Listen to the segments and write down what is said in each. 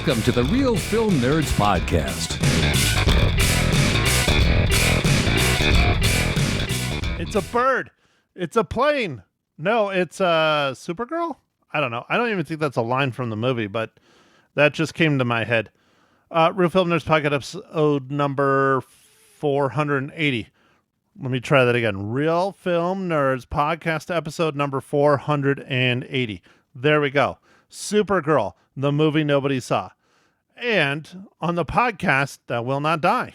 Welcome to the Real Film Nerds Podcast. It's a bird. It's a plane. No, it's a Supergirl? I don't know. I don't even think that's a line from the movie, but that just came to my head. Real Film Nerds Podcast episode number 480. Let me try that again. Real Film Nerds Podcast episode number 480. There we go. Supergirl, the movie nobody saw. And on the podcast, that will not die.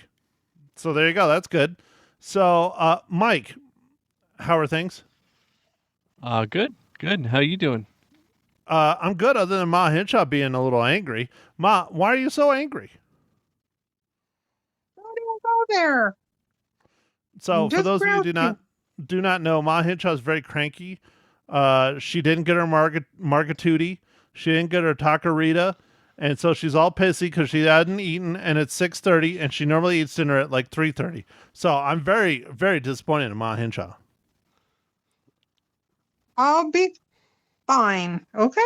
So there you go. That's good. So, Mike, how are things? Good. How you doing? I'm good, other than Ma Hinshaw being a little angry. Ma, why are you so angry? I don't go there. So, for Just those of you who grouchy. do not know, Ma Hinshaw is very cranky. She didn't get her Margatootie. She didn't get her Taquerita. And so she's all pissy because she hadn't eaten, and it's 6:30, and she normally eats dinner at like 3:30. So I'm very, very disappointed in Ma Hinshaw. I'll be fine. Okay.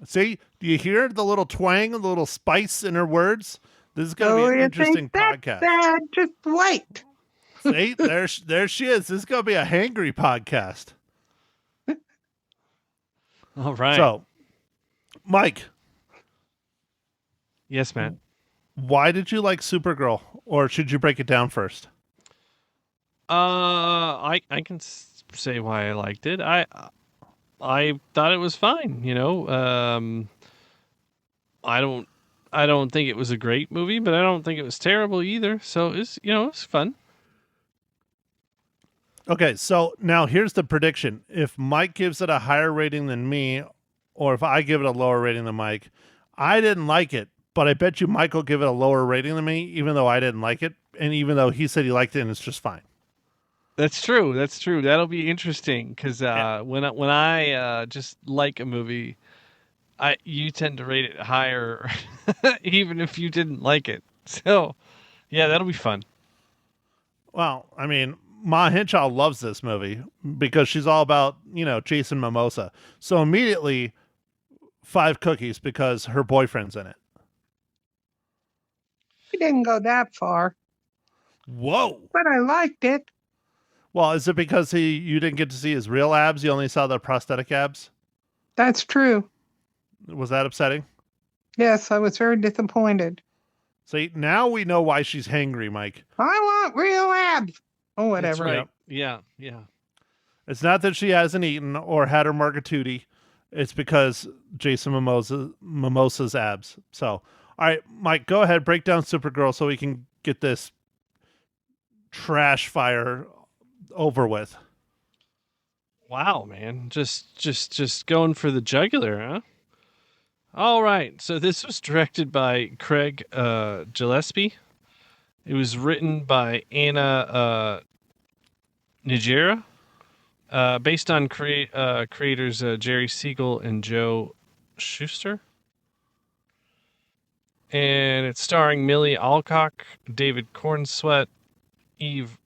See, do you hear the little twang, the little spice in her words? This is going to be an you interesting think that's podcast. bad? Just wait. See, there she is. This is going to be a hangry podcast. All right. So, Mike, Yes, man. why did you like Supergirl? Or should you break it down first? I can say why I liked it. I thought it was fine. I don't think it was a great movie, but I don't think it was terrible either. So it's fun. Okay, so now here's the prediction. If Mike gives it a higher rating than me, or if I give it a lower rating than Mike, I didn't like it, but I bet you Mike will give it a lower rating than me, even though I didn't like it, and even though he said he liked it and it's just fine. That's true. That'll be interesting because when I just like a movie, you tend to rate it higher, even if you didn't like it. So, yeah, that'll be fun. Well, I mean, Ma Hinshaw loves this movie because she's all about, Jason Mimosa. So immediately, 5 cookies because her boyfriend's in it. We didn't go that far, Whoa. but I liked it. Well, is it because you didn't get to see his real abs? You only saw the prosthetic abs? That's true. Was that upsetting? Yes, I was very disappointed. See, now we know why she's hangry, Mike. I want real abs. Oh, whatever. That's right. Yeah. It's not that she hasn't eaten or had her Margatootie. It's because Jason Mimosa's abs. So, all right, Mike, go ahead, break down Supergirl so we can get this trash fire over with. Wow, man. Just going for the jugular, huh? All right. So this was directed by Craig Gillespie. It was written by Anna Nigera, based on creators Jerry Siegel and Joe Shuster. And it's starring Millie Alcock, David Cornsweet, Eve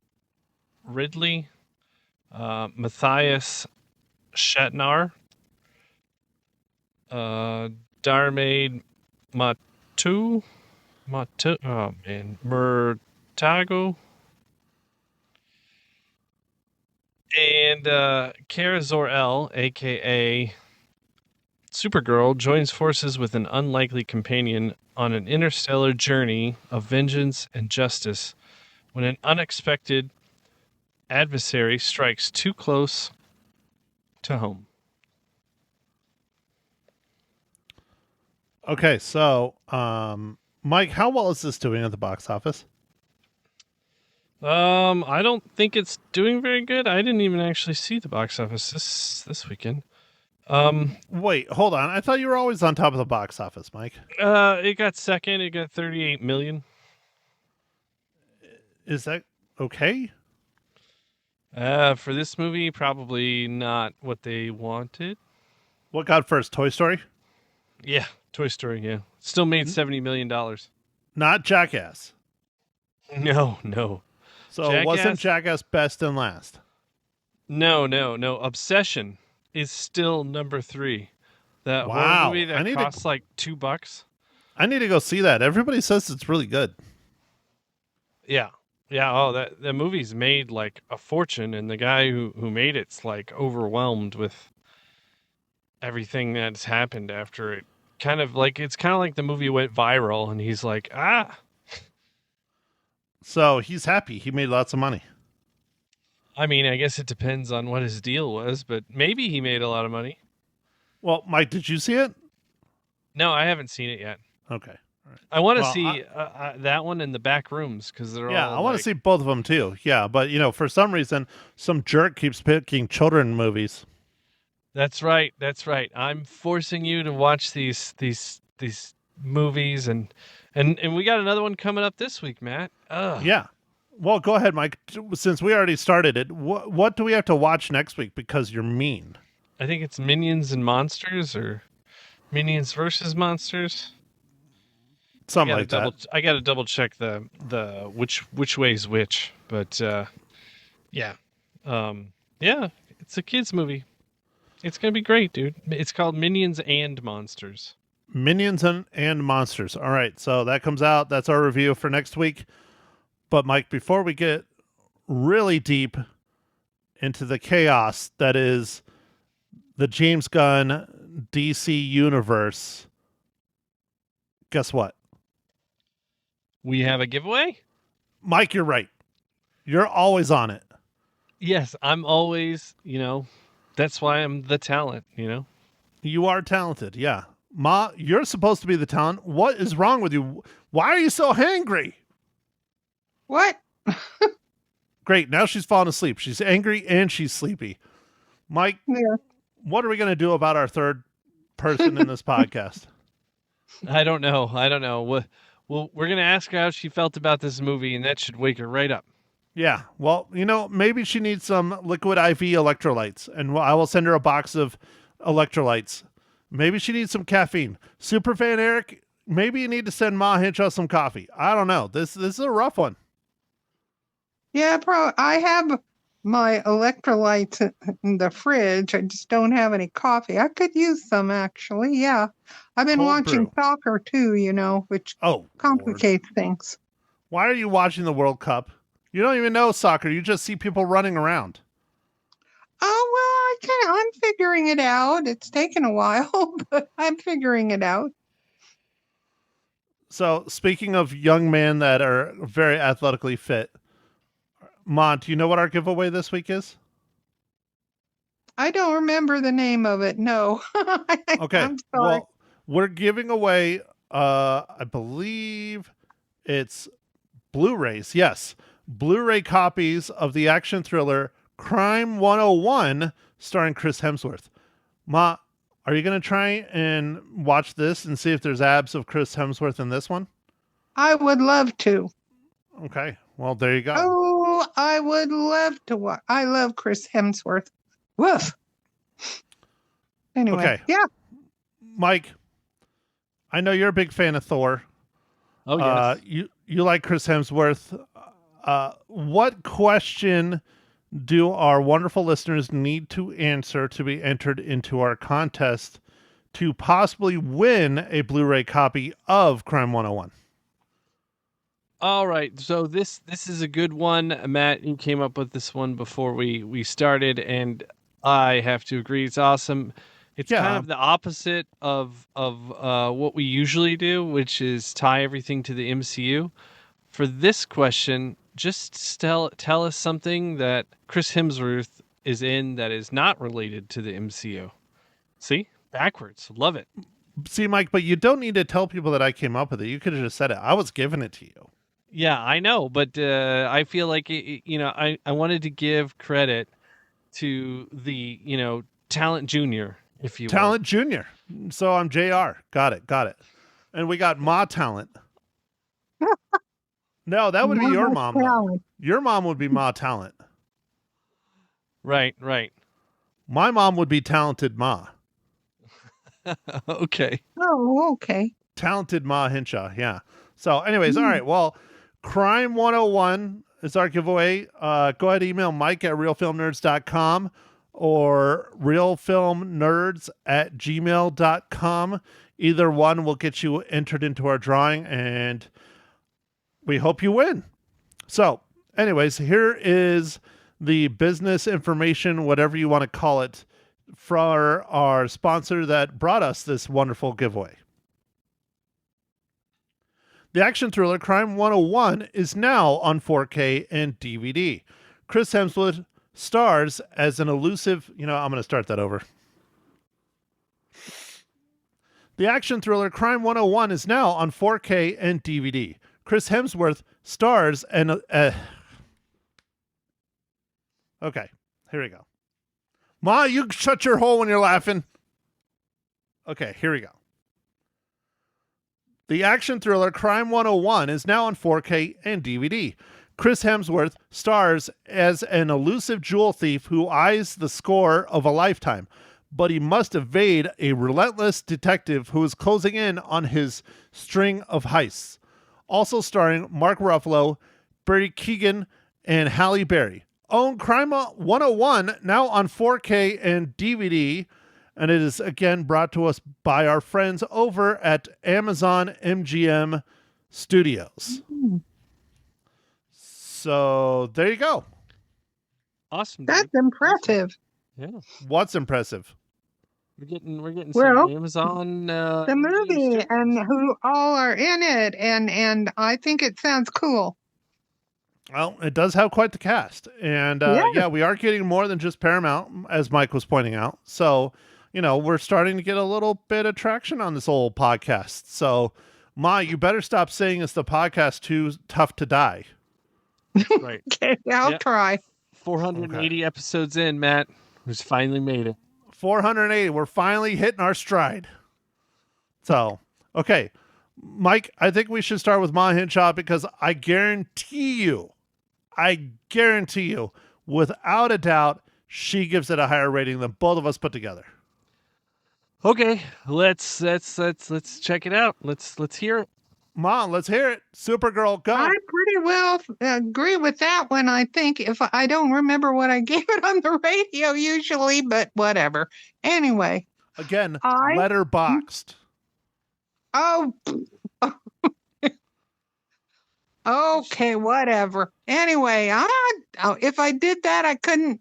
Ridley, Matthias Shatnar, Darmaid Murtago, and Kara Zor-El, a.k.a. Supergirl, joins forces with an unlikely companion on an interstellar journey of vengeance and justice when an unexpected adversary strikes too close to home. Okay, so, Mike, how well is this doing at the box office? I don't think it's doing very good. I didn't even actually see the box office this weekend. Wait, hold on. I thought you were always on top of the box office, Mike. It got second. It got 38 million. Is that okay? For this movie, probably not what they wanted. What got first, Toy Story? Yeah, Toy Story. Yeah, still made $70 million. Not Jackass. No. So it wasn't Jackass best and last? No. Obsession is still number 3. That Wow. horror movie I that need costs like $2. I need to go see that. Everybody says it's really good. Yeah. Yeah. Oh, the movie's made like a fortune, and the guy who made it's like overwhelmed with everything that's happened after it. It's kind of like the movie went viral, and he's like, ah. So he's happy. He made lots of money. I mean, I guess it depends on what his deal was, but maybe he made a lot of money. Well, Mike, did you see it? No, I haven't seen it yet. Okay. All right. I want to Well, see that one in the back rooms because they're Yeah, all. I want to see both of them too. Yeah, but for some reason, some jerk keeps picking children movies. That's right. That's right. I'm forcing you to watch these movies, and we got another one coming up this week, Matt. Ugh. Yeah. Well, go ahead, Mike. Since we already started it, what do we have to watch next week? Because you're mean. I think it's Minions and Monsters, or Minions versus Monsters. Something like that. I got to double check the which way's which, but yeah, yeah, it's a kids movie. It's gonna be great, dude. It's called Minions and Monsters. Minions and Monsters. All right, so that comes out. That's our review for next week. But Mike, before we get really deep into the chaos that is the James Gunn DC universe, guess what? We have a giveaway? Mike, you're right. You're always on it. Yes, I'm always, that's why I'm the talent, You are talented, yeah. Ma, you're supposed to be the talent. What is wrong with you? Why are you so hangry? What? Great, now she's falling asleep. She's angry and she's sleepy. Mike, Yeah. what are we going to do about our third person in this podcast? I don't know. Well, we're going to ask her how she felt about this movie, and that should wake her right up. Yeah, well, maybe she needs some liquid IV electrolytes, and I will send her a box of electrolytes. Maybe she needs some caffeine. Superfan Eric, maybe you need to send Ma Hinshaw some coffee. I don't know. This is a rough one. Yeah, I have my electrolytes in the fridge. I just don't have any coffee. I could use some, actually. Yeah. I've been Cold watching brew. soccer too, which Oh, complicates things. why are you watching the World Cup? You don't even know soccer. You just see people running around. Oh, well, I'm figuring it out. It's taken a while, but I'm figuring it out. So, speaking of young men that are very athletically fit, Mont, do you know what our giveaway this week is? I don't remember the name of it. No. Okay. I'm sorry. Well, we're giving away, I believe it's Blu-rays. Yes. Blu-ray copies of the action thriller Crime 101 starring Chris Hemsworth. Ma, are you going to try and watch this and see if there's abs of Chris Hemsworth in this one? I would love to. Okay. Well, there you go. Oh, I would love to watch. I love Chris Hemsworth. Woof. Anyway, Okay. yeah. Mike, I know you're a big fan of Thor. Oh, yes. You like Chris Hemsworth. What question do our wonderful listeners need to answer to be entered into our contest to possibly win a Blu-ray copy of Crime 101? All right, so this is a good one, Matt. You came up with this one before we started, and I have to agree, it's awesome. It's kind of the opposite of what we usually do, which is tie everything to the MCU. For this question, just tell us something that Chris Hemsworth is in that is not related to the MCU. See, backwards, love it. See, Mike, but you don't need to tell people that I came up with it. You could have just said it. I was giving it to you. Yeah, I know, but I feel like I wanted to give credit to the Talent Junior, if you will. Talent Junior. So I'm JR. Got it. And we got Ma Talent. No, that would be your mom. Though. Your mom would be Ma Talent. Right. My mom would be Talented Ma. Okay. Oh, okay. Talented Ma Hinshaw. Yeah. So anyways, all right. Well, Crime 101 is our giveaway. Go ahead, email Mike at realfilmnerds.com or realfilmnerds@gmail.com. Either one will get you entered into our drawing, and we hope you win. So, anyways, here is the business information, whatever you want to call it, for our sponsor that brought us this wonderful giveaway. The action thriller Crime 101 is now on 4K and DVD. Chris Hemsworth stars as an elusive... I'm going to start that over. The action thriller Crime 101 is now on 4K and DVD. Chris Hemsworth stars and... Okay, here we go. Ma, you shut your hole when you're laughing. Okay, here we go. The action thriller Crime 101 is now on 4K and DVD. Chris Hemsworth stars as an elusive jewel thief who eyes the score of a lifetime, but he must evade a relentless detective who is closing in on his string of heists. Also starring Mark Ruffalo, Barry Keoghan, and Halle Berry. Own Crime 101 now on 4K and DVD, and it is again brought to us by our friends over at Amazon MGM Studios. So there you go. Awesome. Dude. That's impressive. Yeah. What's impressive? We're getting Well, some Amazon the movie and who all are in it, and I think it sounds cool. Well, it does have quite the cast. And yeah, we are getting more than just Paramount, as Mike was pointing out. So, we're starting to get a little bit of traction on this old podcast. So, Ma, you better stop saying it's the podcast too tough to die. Right. Okay, I'll try. 480 episodes in, Matt. Who's finally made it. 480. We're finally hitting our stride. So, okay. Mike, I think we should start with Ma Hinshaw because I guarantee you, without a doubt, she gives it a higher rating than both of us put together. Okay, let's check it out. Let's hear it. Ma, let's hear it. Supergirl, go. I pretty well agree with that one. I think if I don't remember what I gave it on the radio usually, but whatever. Anyway. Again, letterboxed. Oh. Okay, whatever. Anyway, if I did that, I couldn't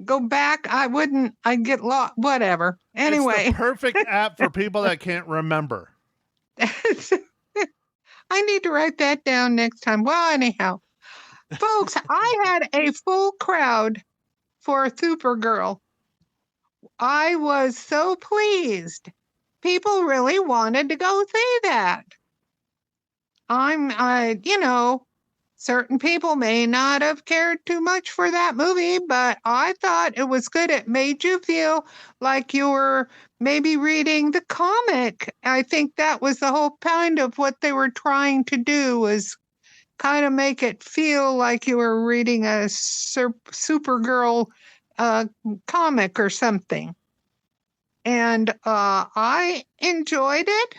go back. I'd get lost. Whatever. Anyway. It's the perfect app for people that can't remember. I need to write that down next time. Well, anyhow, folks, I had a full crowd for Supergirl. I was so pleased. People really wanted to go see that. Certain people may not have cared too much for that movie, but I thought it was good. It made you feel like you were maybe reading the comic. I think that was the whole kind of what they were trying to do, was kind of make it feel like you were reading a Supergirl comic or something. And I enjoyed it.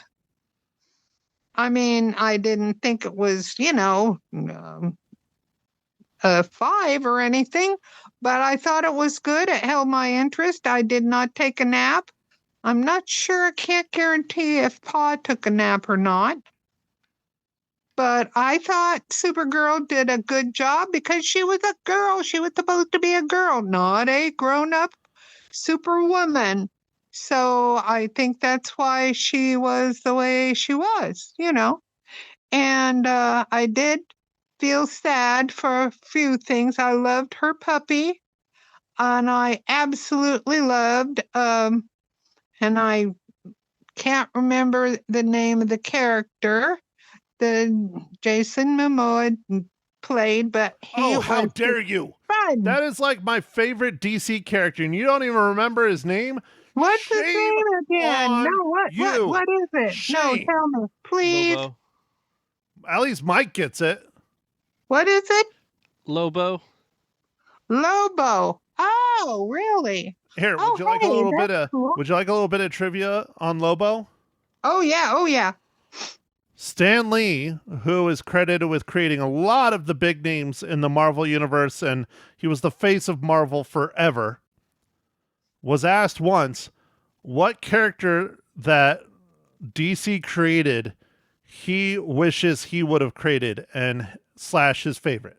I mean, I didn't think it was, a 5 or anything, but I thought it was good. It held my interest. I did not take a nap. I'm not sure. I can't guarantee if Pa took a nap or not. But I thought Supergirl did a good job because she was a girl. She was supposed to be a girl, not a grown-up superwoman. So I think that's why she was the way she was, And I did feel sad for a few things. I loved her puppy, and I absolutely loved, and I can't remember the name of the character that Jason Momoa played, but how dare you! Fun. That is like my favorite DC character, and you don't even remember his name? What's his name again? No, what is it? Shame. No, tell me, please. Lobo. At least Mike gets it. What is it? Lobo. Lobo. Oh, really? Here, would you like a little bit of cool. Would you like a little bit of trivia on Lobo? Oh yeah. Stan Lee, who is credited with creating a lot of the big names in the Marvel universe, and he was the face of Marvel forever, was asked once what character that DC created he wishes he would have created and slash his favorite?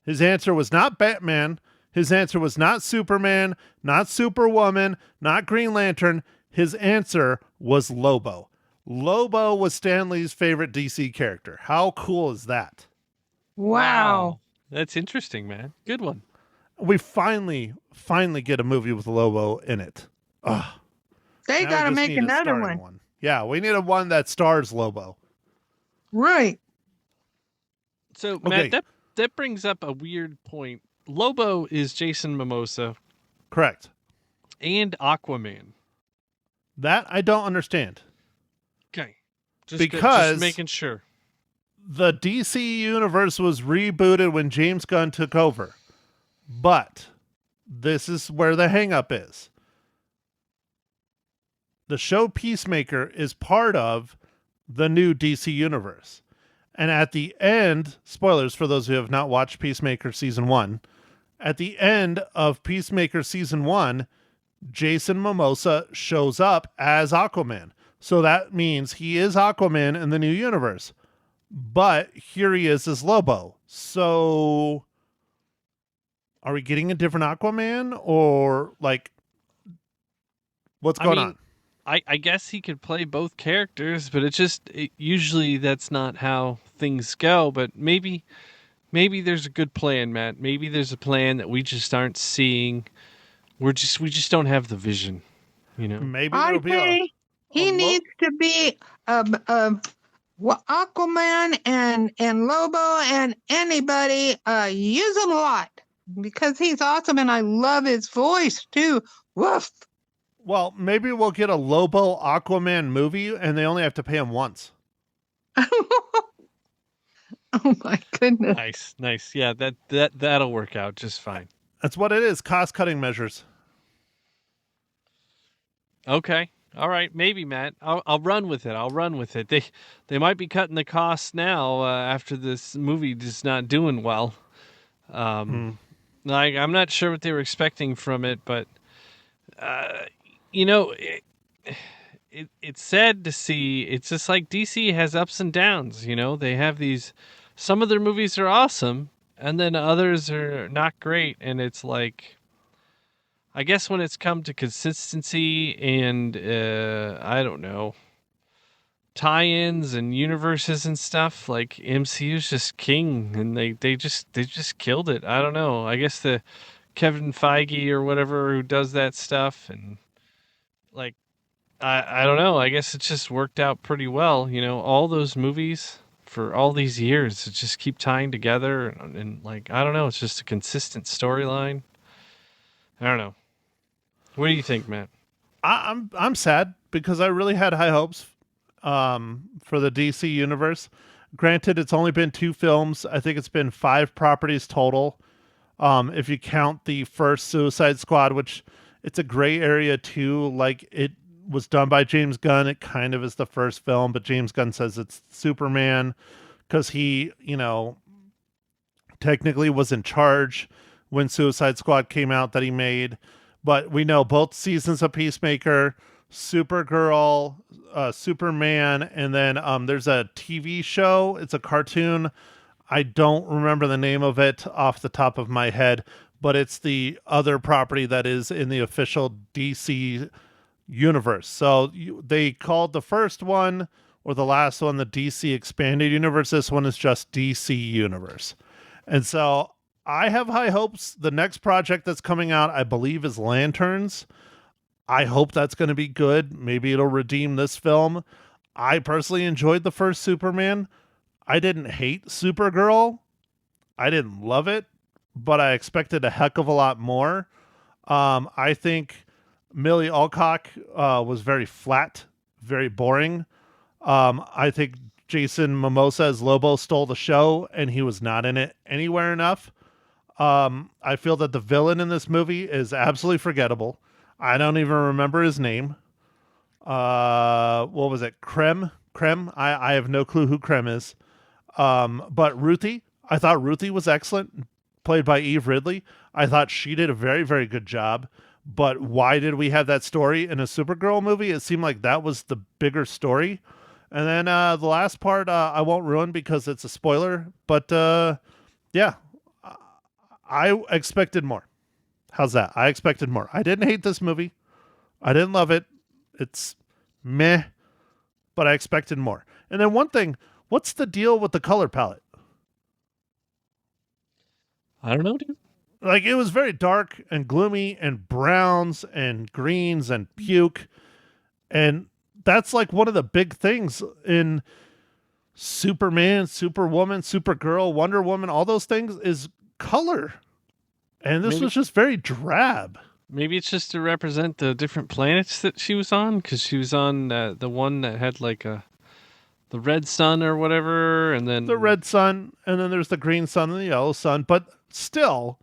His answer was not Batman. His answer was not Superman, not Superwoman, not Green Lantern. His answer was Lobo. Lobo was Stan Lee's favorite DC character. How cool is that? Wow. That's interesting, man. Good one. We finally get a movie with Lobo in it. Ugh. They Now we got to just make need a another starring one. Yeah, we need a one that stars Lobo. Right. So, Okay. Matt, that brings up a weird point. Lobo is Jason Momoa Correct. and Aquaman. That I don't understand. Okay. Because just making sure. The DC universe was rebooted when James Gunn took over. But this is where the hang-up is. The show Peacemaker is part of the new DC universe. And at the end, spoilers for those who have not watched Peacemaker Season 1, at the end of Peacemaker Season 1, Jason Momoa shows up as Aquaman. So that means he is Aquaman in the new universe. But here he is as Lobo. So are we getting a different Aquaman? Or like, what's going on? I guess he could play both characters, but usually that's not how things go. But maybe there's a good plan, Matt. Maybe there's a plan that we just aren't seeing. We just don't have the vision, you know. Maybe I there'll be say he needs to be Aquaman and Lobo and anybody. Use him a lot because he's awesome and I love his voice too. Woof. Well, maybe we'll get a Lobo Aquaman movie and they only have to pay him once. Oh my goodness. Nice. Yeah, that'll work out just fine. That's what it is. Cost-cutting measures. Okay. All right. Maybe, Matt. I'll run with it. They might be cutting the costs now after this movie is not doing well. I'm not sure what they were expecting from it, but it's sad to see. It's just like DC has ups and downs. You know, they have these. Some of their movies are awesome, and then others are not great. And it's like, I guess when it's come to consistency and I don't know, tie-ins and universes and stuff, like MCU's just king, and they just killed it. I don't know. I guess the Kevin Feige or whatever who does that stuff, and like I don't know. I guess it just worked out pretty well. You know, all those movies for all these years, it just keep tying together, and like I don't know. It's just a consistent storyline. I don't know. What do you think, Matt? I'm sad because I really had high hopes for the DC universe. Granted, it's only been 2 films. I think it's been 5 properties total. If you count the first Suicide Squad, which it's a gray area too. Like, it was done by James Gunn. It kind of is the first film, but James Gunn says it's Superman because he, technically was in charge when Suicide Squad came out that he made. But we know both seasons of Peacemaker, Supergirl, Superman, and then there's a TV show. It's a cartoon. I don't remember the name of it off the top of my head, but it's the other property that is in the official DC universe. So they called the first one or the last one the DC Expanded Universe. This one is just DC Universe. And so I have high hopes. The next project that's coming out, I believe, is Lanterns. I hope that's going to be good. Maybe it'll redeem this film. I personally enjoyed the first Superman. I didn't hate Supergirl. I didn't love it, but I expected a heck of a lot more. I think Millie Alcock was very flat, very boring. I think Jason Momoa as Lobo stole the show, and he was not in it anywhere enough. I feel that the villain in this movie is absolutely forgettable. I don't even remember his name. What was it? Krem? I have no clue who Krem is. But Ruthie, I thought Ruthie was excellent, played by Eve Ridley. I thought she did a very, very good job. But why did we have that story in a Supergirl movie? It seemed like that was the bigger story. And then the last part I won't ruin because it's a spoiler. But yeah, I expected more. How's that? I expected more. I didn't hate this movie. I didn't love it. It's meh, but I expected more. And then one thing, what's the deal with the color palette? I don't know, dude. Like, it was very dark and gloomy and browns and greens and puke. And that's like one of the big things in Superman, Superwoman, Supergirl, Wonder Woman, all those things is color. And this was just very drab. Maybe it's just to represent the different planets that she was on, because she was on the one that had like the red sun or whatever, and then The red sun, and then there's the green sun and the yellow sun. But still,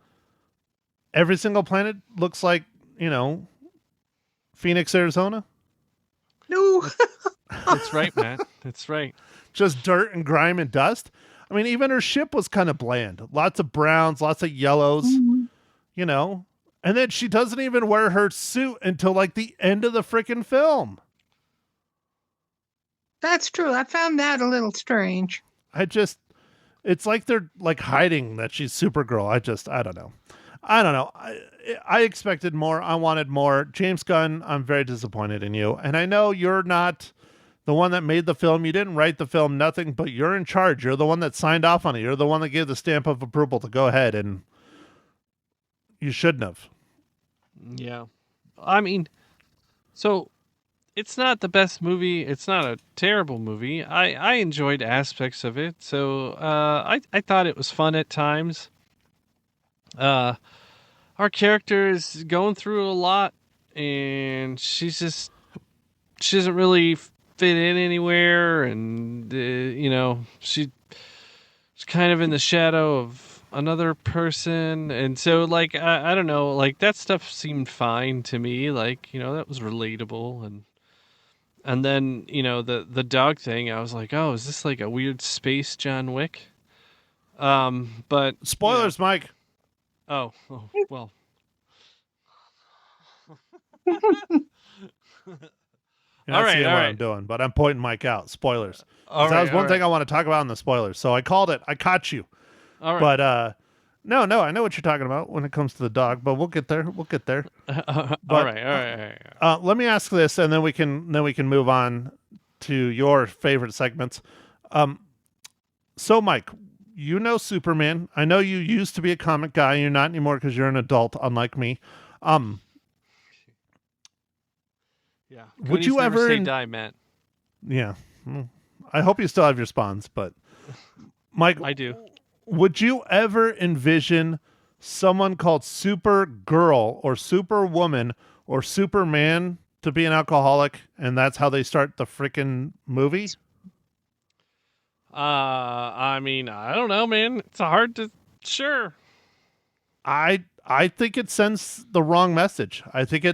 every single planet looks like, Phoenix, Arizona. No. That's right, Matt. That's right. Just dirt and grime and dust. I mean, even her ship was kind of bland. Lots of browns, lots of yellows, And then she doesn't even wear her suit until like the end of the freaking film. That's true. I found that a little strange. It's like they're like hiding that she's Supergirl. I don't know. I expected more. I wanted more. James Gunn, I'm very disappointed in you. And I know you're not the one that made the film. You didn't write the film, nothing, but you're in charge. You're the one that signed off on it. You're the one that gave the stamp of approval to go ahead, and you shouldn't have. Yeah. I mean, so it's not the best movie. It's not a terrible movie. I enjoyed aspects of it. So I thought it was fun at times. Our character is going through a lot, and she doesn't really fit in anywhere, and she's kind of in the shadow of another person, and so like I don't know, like that stuff seemed fine to me, like that was relatable, and then the dog thing, I was like, oh, is this like a weird space John Wick? But Spoilers, Mike. Oh well. You're not All right, seeing all what right. I'm doing, but I'm pointing Mike out. Spoilers. All That right, was one all thing right. I want to talk about in the spoilers. So I called it. I caught you. All right. But no, I know what you're talking about when it comes to the dog. But we'll get there. All right. Let me ask this, and then we can move on to your favorite segments. So Mike, Superman. I know you used to be a comic guy. You're not anymore because you're an adult, unlike me. Yeah. Would you never ever say die, Matt? Yeah. I hope you still have your spawns, but Mike, I do. Would you ever envision someone called Supergirl or Superwoman or Superman to be an alcoholic, and that's how they start the freaking movie? I mean, I don't know, man. It's hard to sure. I think it sends the wrong message. I think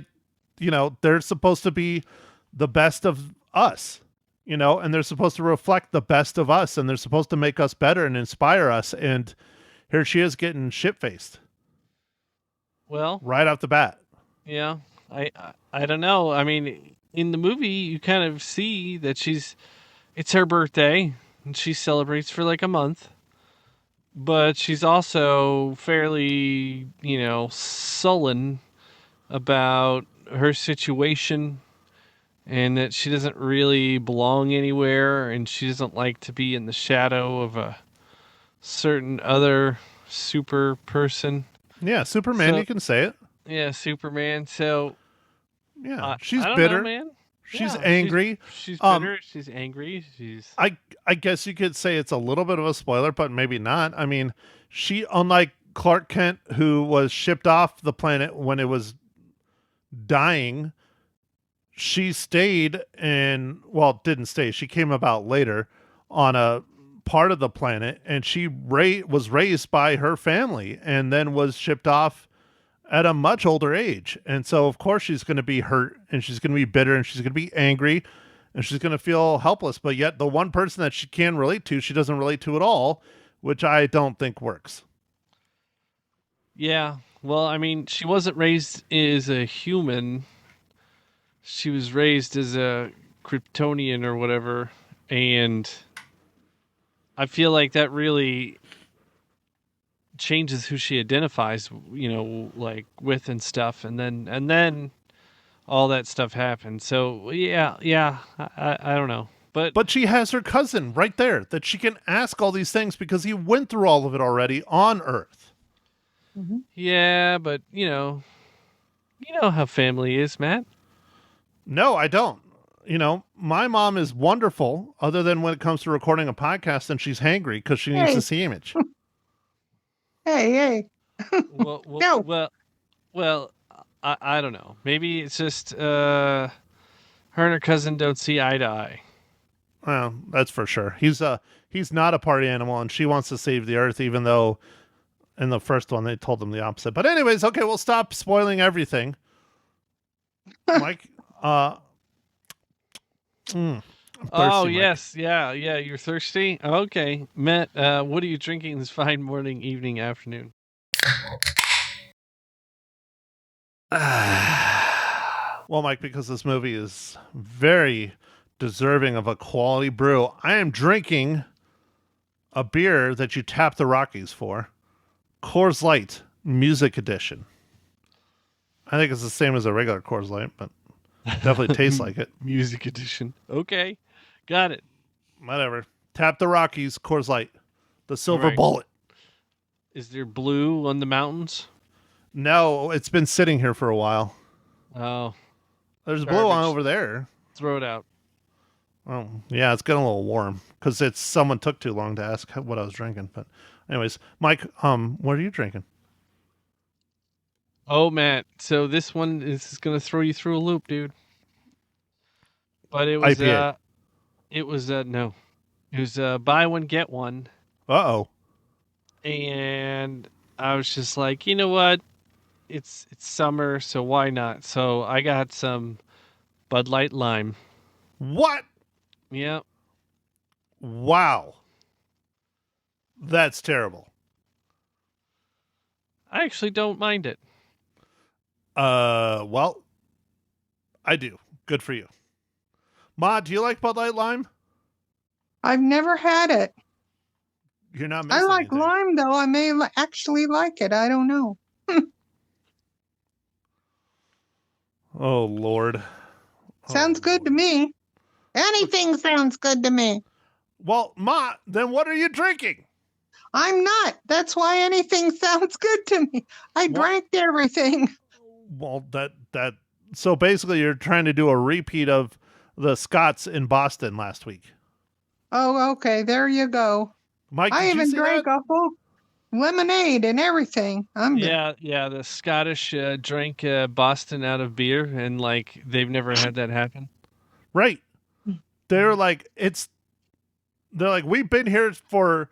they're supposed to be the best of us, and they're supposed to reflect the best of us, and they're supposed to make us better and inspire us. And here she is getting shit-faced. Well, right off the bat. Yeah. I don't know. I mean, in the movie, you kind of see that it's her birthday, and she celebrates for like a month. But she's also fairly, sullen about her situation, and that she doesn't really belong anywhere, and she doesn't like to be in the shadow of a certain other super person. Yeah, Superman, you can say it. Yeah, Superman. So yeah, she's I don't bitter, know, man. She's angry. She's bitter. She's angry. I guess you could say it's a little bit of a spoiler, but maybe not. I mean, she, unlike Clark Kent, who was shipped off the planet when it was dying, she stayed didn't stay. She came about later on a part of the planet, and she was raised by her family and then was shipped off at a much older age. And so, of course, she's going to be hurt, and she's going to be bitter, and she's going to be angry, and she's going to feel helpless. But yet the one person that she can relate to, she doesn't relate to at all, which I don't think works. Yeah. Well, I mean, she wasn't raised as a human. She was raised as a Kryptonian or whatever, and I feel like that really changes who she identifies, like with and stuff, and then all that stuff happened. So yeah, I don't know, but But she has her cousin right there that she can ask all these things because he went through all of it already on Earth. yeah, but you know how family is, Matt. No, I don't. My mom is wonderful, other than when it comes to recording a podcast and she's hangry because she needs Hey. to see image. Hey. Well, No. well, I don't know. Maybe it's just her and her cousin don't see eye to eye. Well, that's for sure. He's not a party animal, and she wants to save the Earth, even though in the first one they told him the opposite. But anyways, okay, we'll stop spoiling everything. Mike, I'm thirsty, Oh Mike. yes, yeah. You're thirsty. Okay, Matt. What are you drinking this fine morning, evening, afternoon? Well, Mike, because this movie is very deserving of a quality brew, I am drinking a beer that you tap the Rockies for, Coors Light Music Edition. I think it's the same as a regular Coors Light, but definitely tastes like it. Music edition. Okay, got it. Whatever. Tap the Rockies, Coors Light, the silver All right. bullet. Is there blue on the mountains? No, it's been sitting here for a while. Oh, There's blue on Garbage. over there. throw it out. Oh, yeah, it's getting a little warm because someone took too long to ask what I was drinking. But, anyways, Mike, what are you drinking? Oh, Matt. So this one is going to throw you through a loop, dude. But it was IPA. no. It was buy one get one, Uh-oh. and I was just like, you know what? It's summer, so why not? So I got some Bud Light Lime. What? Yeah. Wow. That's terrible. I actually don't mind it. Well, I do. Good for you. Ma, do you like Bud Light Lime? I've never had it. You're not I missing like anything. lime, though. I may actually like it. I don't know. Oh, Lord. Sounds good to me. Anything sounds good to me. Well, Ma, then what are you drinking? I'm not. That's why anything sounds good to me. I drank everything. Well, so basically you're trying to do a repeat of the Scots in Boston last week. Oh, okay. There you go. Mike, I did you even see drank that? a whole lemonade and everything. Yeah. The Scottish drank Boston out of beer, and like they've never had that happen. Right. They're like, we've been here for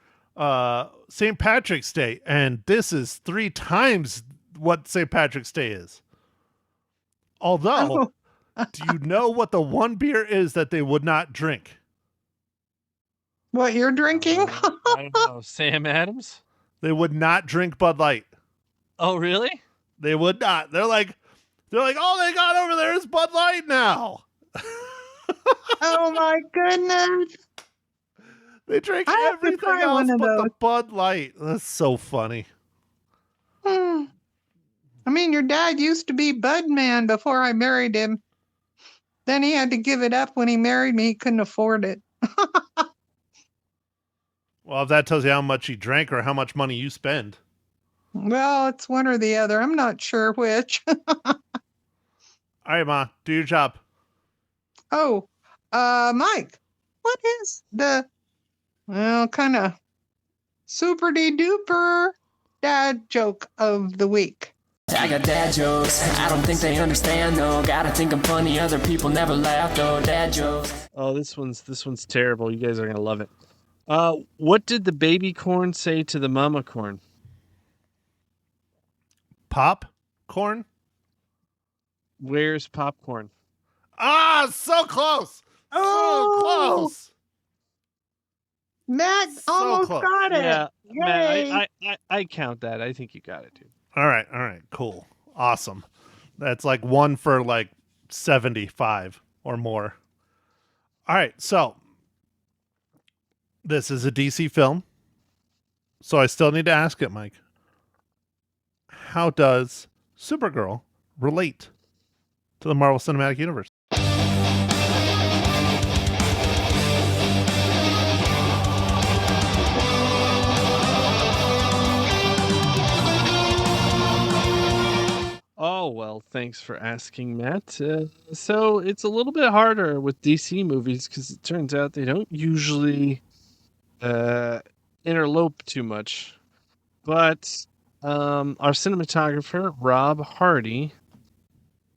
St. Patrick's Day, and this is 3 times what St. Patrick's Day is. Although, do you know what the one beer is that they would not drink? What you're drinking? I don't know. Sam Adams? They would not drink Bud Light. Oh, really? They would not. They're like, all they got over there is Bud Light now. Oh my goodness. They drink I have to everything try else one of but the those. Bud Light. That's so funny. I mean, your dad used to be Bud Man before I married him. Then he had to give it up when he married me. He couldn't afford it. Well, if that tells you how much you drank or how much money you spend. Well, it's one or the other. I'm not sure which. All right, Ma, do your job. Oh, Mike, what is the, kind of super duper dad joke of the week? I got dad jokes, I don't think they understand though. Gotta think I'm funny, other people never laugh though. Dad jokes. Oh, this one's terrible. You guys are gonna love it. What did the baby corn say to the mama corn? Popcorn? Where's popcorn? Ah, so close. Oh! So close. Matt So almost close. got it. Yeah, Yay. Matt, I count that. I think you got it, dude. All right, cool. Awesome. That's like one for like 75 or more. All right, so this is a DC film. So I still need to ask it, Mike. How does Supergirl relate to the Marvel Cinematic Universe? Oh, well, thanks for asking, Matt. So it's a little bit harder with DC movies because it turns out they don't usually uh, interlope too much. But our cinematographer, Rob Hardy,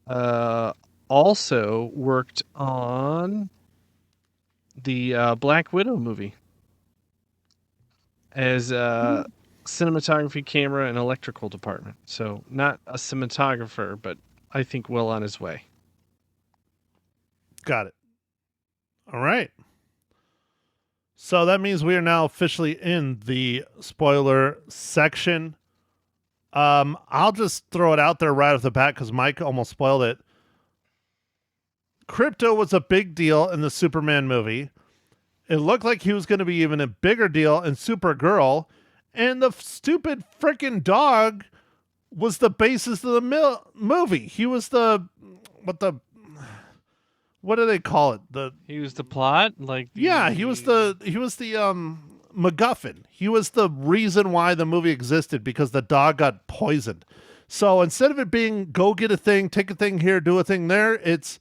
uh, also worked on the Black Widow movie as cinematography, camera, and electrical department. So not a cinematographer, but I think well on his way. Got it. All right. So that means we are now officially in the spoiler section. I'll just throw it out there right off the bat because Mike almost spoiled it. Crypto was a big deal in the Superman movie. It looked like he was going to be even a bigger deal in Supergirl. And the stupid freaking dog was the basis of the movie. He was what do they call it? He was the plot, He was the MacGuffin. He was the reason why the movie existed because the dog got poisoned. So instead of it being go get a thing, take a thing here, do a thing there, it's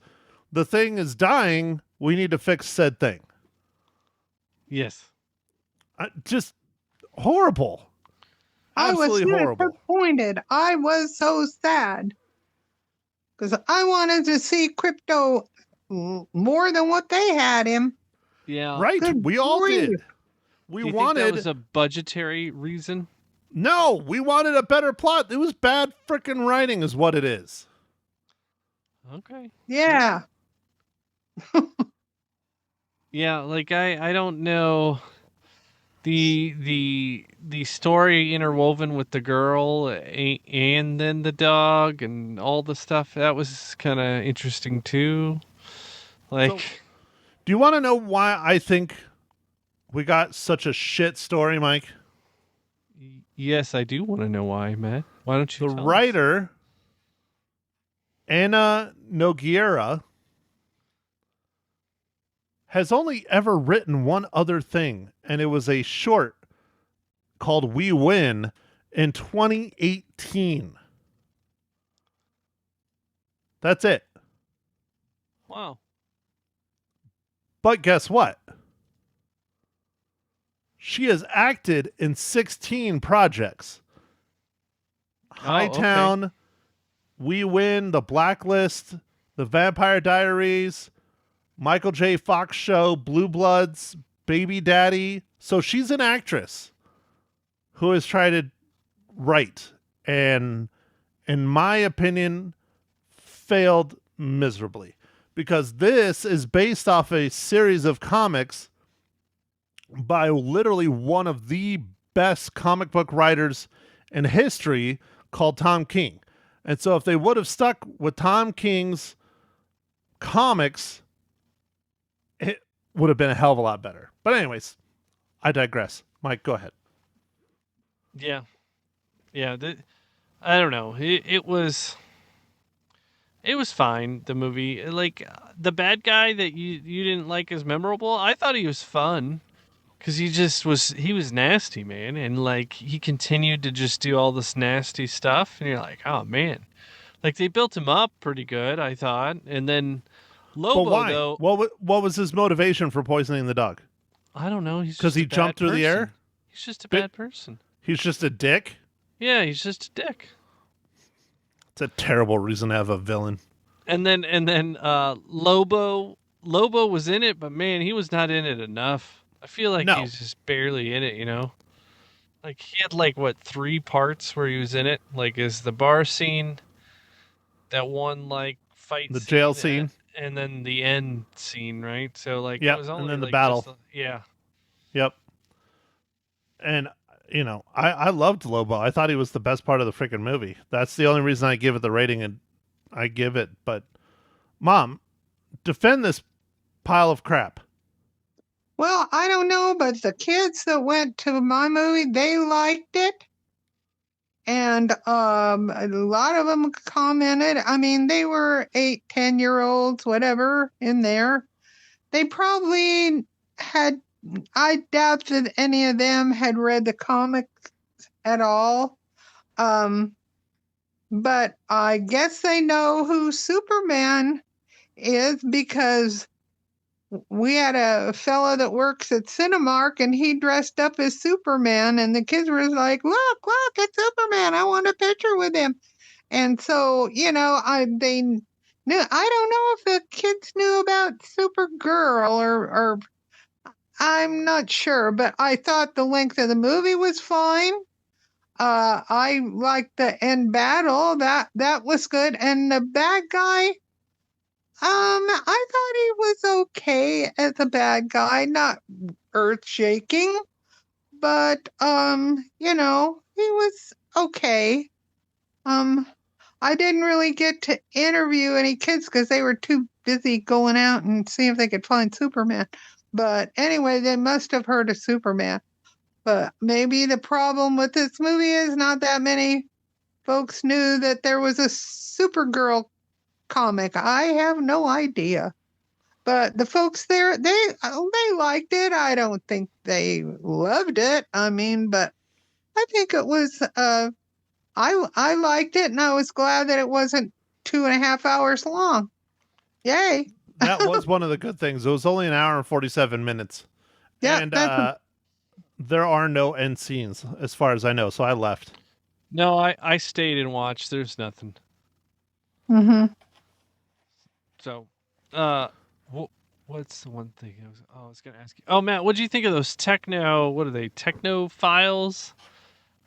the thing is dying. We need to fix said thing. Yes. Just horrible. Absolutely horrible. I was disappointed. I was so sad because I wanted to see Crypto more than what they had him. Yeah. Right. Good We all grief. did. We Do you wanted. think that was a budgetary reason? No, we wanted a better plot. It was bad freaking writing, is what it is. Okay. Yeah. Yeah, like I don't know the story interwoven with the girl and then the dog and all the stuff that was kind of interesting too. Like, So, do you want to know why I think we got such a shit story, Mike? yes, I do want to know why, Matt. Why don't you? The tell us? writer, Anna Nogueira, has only ever written one other thing, and it was a short called We Win in 2018. That's it. Wow. But guess what? She has acted in 16 projects. Hightown, We Win, The Blacklist, The Vampire Diaries, Michael J. Fox Show, Blue Bloods, Baby Daddy. So she's an actress who has tried to write and, in my opinion, failed miserably. Because this is based off a series of comics by literally one of the best comic book writers in history called Tom King. And so if they would have stuck with Tom King's comics, it would have been a hell of a lot better. But anyways, I digress. Mike, go ahead. Yeah. Yeah. I don't know. It was fine. The movie, like the bad guy that you didn't like as memorable. I thought he was fun because he was nasty, man, and like he continued to just do all this nasty stuff, and you're like, oh man, like they built him up pretty good, I thought, and then Lobo But why? though, What was his motivation for poisoning the dog? I don't know. He's Because he jumped through the air? He's just a bad person. He's just a dick? Yeah, he's just a dick. It's a terrible reason to have a villain. And then Lobo was in it, but man, he was not in it enough. I feel like No. he's just barely in it, you know? Like he had like 3 parts where he was in it, like is the bar scene, that one like fight The scene, jail scene. and then the end scene, right? So like Yep, it was only and then the like, battle. yeah. Yep. And I loved Lobo. I thought he was the best part of the freaking movie. That's the only reason I give it the rating and I give it. But Mom, defend this pile of crap. Well, I don't know, but the kids that went to my movie, they liked it. And a lot of them commented. I mean, they were 8, 10-year-olds, whatever, in there. They probably had, I doubt that any of them had read the comics at all. But I guess they know who Superman is because we had a fellow that works at Cinemark and he dressed up as Superman and the kids were like, look, it's Superman. I want a picture with him. And so, they knew, I don't know if the kids knew about Supergirl or I'm not sure, but I thought the length of the movie was fine. I liked the end battle. That was good. And the bad guy, I thought he was okay as a bad guy, not earth shaking, but he was okay. I didn't really get to interview any kids because they were too busy going out and see if they could find Superman. But anyway, they must have heard of Superman. But maybe the problem with this movie is not that many folks knew that there was a Supergirl comic. I have no idea. But the folks there, they liked it. I don't think they loved it. I mean, but I think it was I liked it, and I was glad that it wasn't 2.5 hours long. Yay. That was one of the good things. It was only an hour and 47 minutes. Yeah, and there are no end scenes as far as I know, so I left. No, I stayed and watched. There's nothing. Mm-hmm. So, what's the one thing I was going to ask you? Oh, Matt, what do you think of those techno files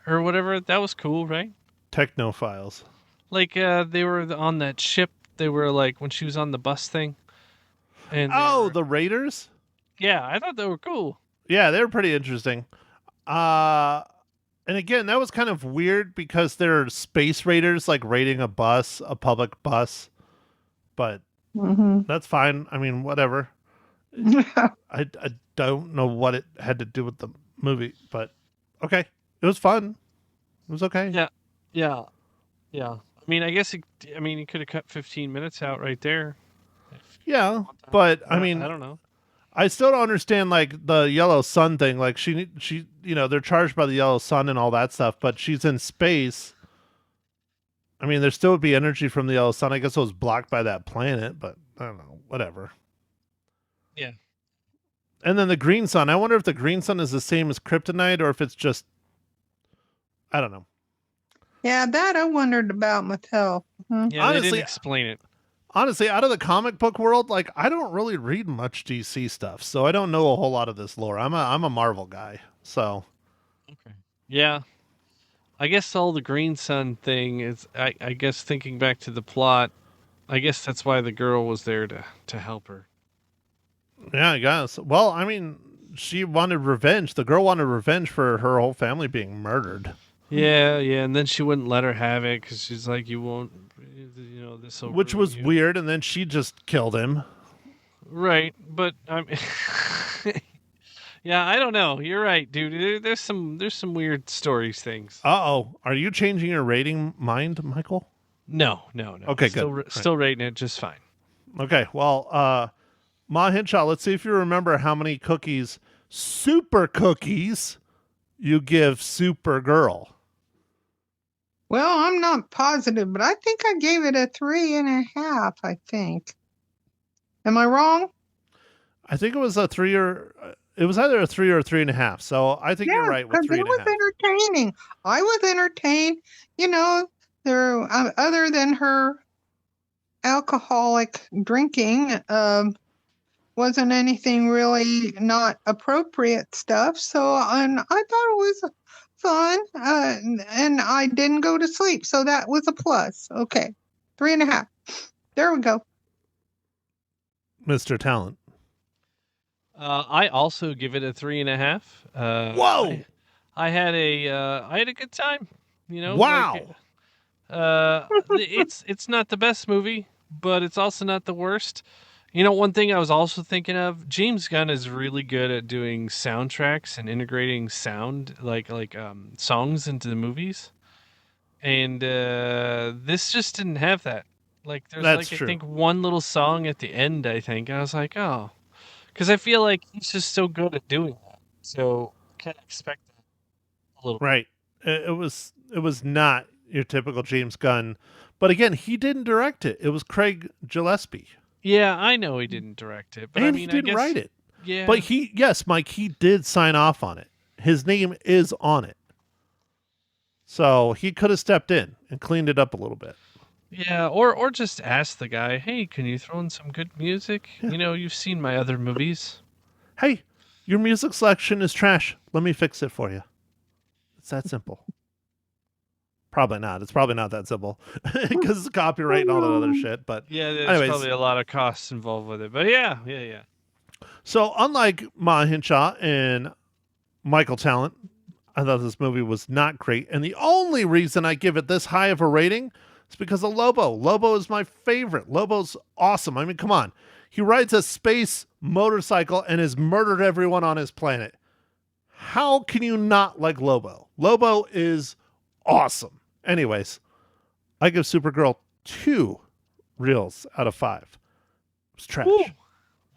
or whatever? That was cool, right? Technophiles. Like, they were on that ship. They were like when she was on the bus thing. And the Raiders? Yeah, I thought they were cool. Yeah, they were pretty interesting. And again, that was kind of weird because they're space raiders, like raiding a public bus. But that's fine. I mean, whatever. I don't know what it had to do with the movie, but okay. It was fun. It was okay. Yeah. I mean, I guess you could have cut 15 minutes out right there. Yeah, but I mean, I don't know. I still don't understand like the yellow sun thing. Like she, they're charged by the yellow sun and all that stuff, but she's in space. I mean, there still would be energy from the yellow sun. I guess it was blocked by that planet, but I don't know, whatever. Yeah. And then the green sun. I wonder if the green sun is the same as kryptonite or if it's just, I don't know. Yeah, that I wondered about myself. Yeah, honestly, they didn't explain it. Honestly, out of the comic book world, like I don't really read much DC stuff, so I don't know a whole lot of this lore. I'm a Marvel guy, so. Okay. Yeah. I guess all the green sun thing is, I guess thinking back to the plot, I guess that's why the girl was there to help her. Yeah, I guess. Well, I mean, she wanted revenge. The girl wanted revenge for her whole family being murdered. Yeah, and then she wouldn't let her have it because she's like, you won't, this will. Which was weird, and then she just killed him. Right, but I'm. Yeah, I don't know. You're right, dude. There's some weird stories, things. Uh-oh. Are you changing your rating mind, Michael? No. Okay, good. Still rating it just fine. Okay, well, Ma Hinshaw, let's see if you remember how many cookies, super cookies, you give Supergirl. Well, I'm not positive, but I think I gave it a 3.5, I think. Am I wrong? I think it was a 3 or... It was either a 3 or a 3.5, so I think you're right with 3.5. It was entertaining. I was entertained. There other than her alcoholic drinking, wasn't anything really not appropriate stuff. So, and I thought it was fun, and I didn't go to sleep, so that was a plus. Okay, 3.5. There we go. Mr. Talent. I also give it a 3.5. Whoa! I had a good time. You know, Wow. it's not the best movie, but it's also not the worst. You know, one thing I was also thinking of, James Gunn is really good at doing soundtracks and integrating sound like songs into the movies. And this just didn't have that. Like there's That's I true. think one little song at the end, I think. And I was like, "Oh." Cuz I feel like he's just so good at doing that. So, kind of expect that a little. Right. It was not your typical James Gunn, but again, he didn't direct it. It was Craig Gillespie, Yeah, I know he didn't direct it, but I and mean, he I didn't guess write it. yeah. But yes, Mike, he did sign off on it. His name is on it, so he could have stepped in and cleaned it up a little bit. Yeah, or just ask the guy, "Hey, can you throw in some good music? Yeah. You know, you've seen my other movies." Hey, your music selection is trash. Let me fix it for you. It's that simple. Probably not. It's probably not that simple because it's copyright and all that other shit. But Yeah, there's anyways, probably a lot of costs involved with it. But yeah. so unlike Ma Hinshaw and Michael Talent, I thought this movie was not great. And the only reason I give it this high of a rating is because of Lobo. Lobo is my favorite. Lobo's awesome. I mean, come on. He rides a space motorcycle and has murdered everyone on his planet. How can you not like Lobo? Lobo is awesome. Anyways, I give Supergirl 2 reels out of 5. It was trash. Woo.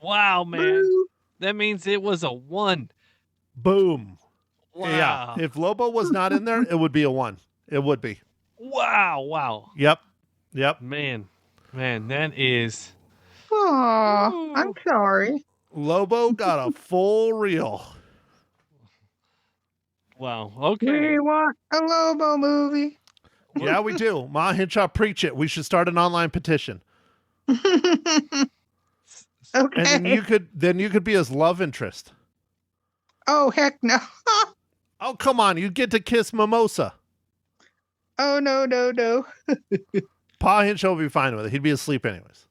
Wow, man. That means it was a 1. Boom. Wow. Yeah. If Lobo was not in there, it would be a 1. It would be. Wow. Yep. Man, that is. Oh, I'm sorry. Lobo got a full reel. Wow. Okay. We want a Lobo movie. Yeah, we do. Ma Hinshaw, preach it. We should start an online petition. Okay. And then you could be his love interest. Oh, heck no. Oh, come on. You get to kiss Mimosa. Oh, no. Pa Hinshaw will be fine with it. He'd be asleep anyways.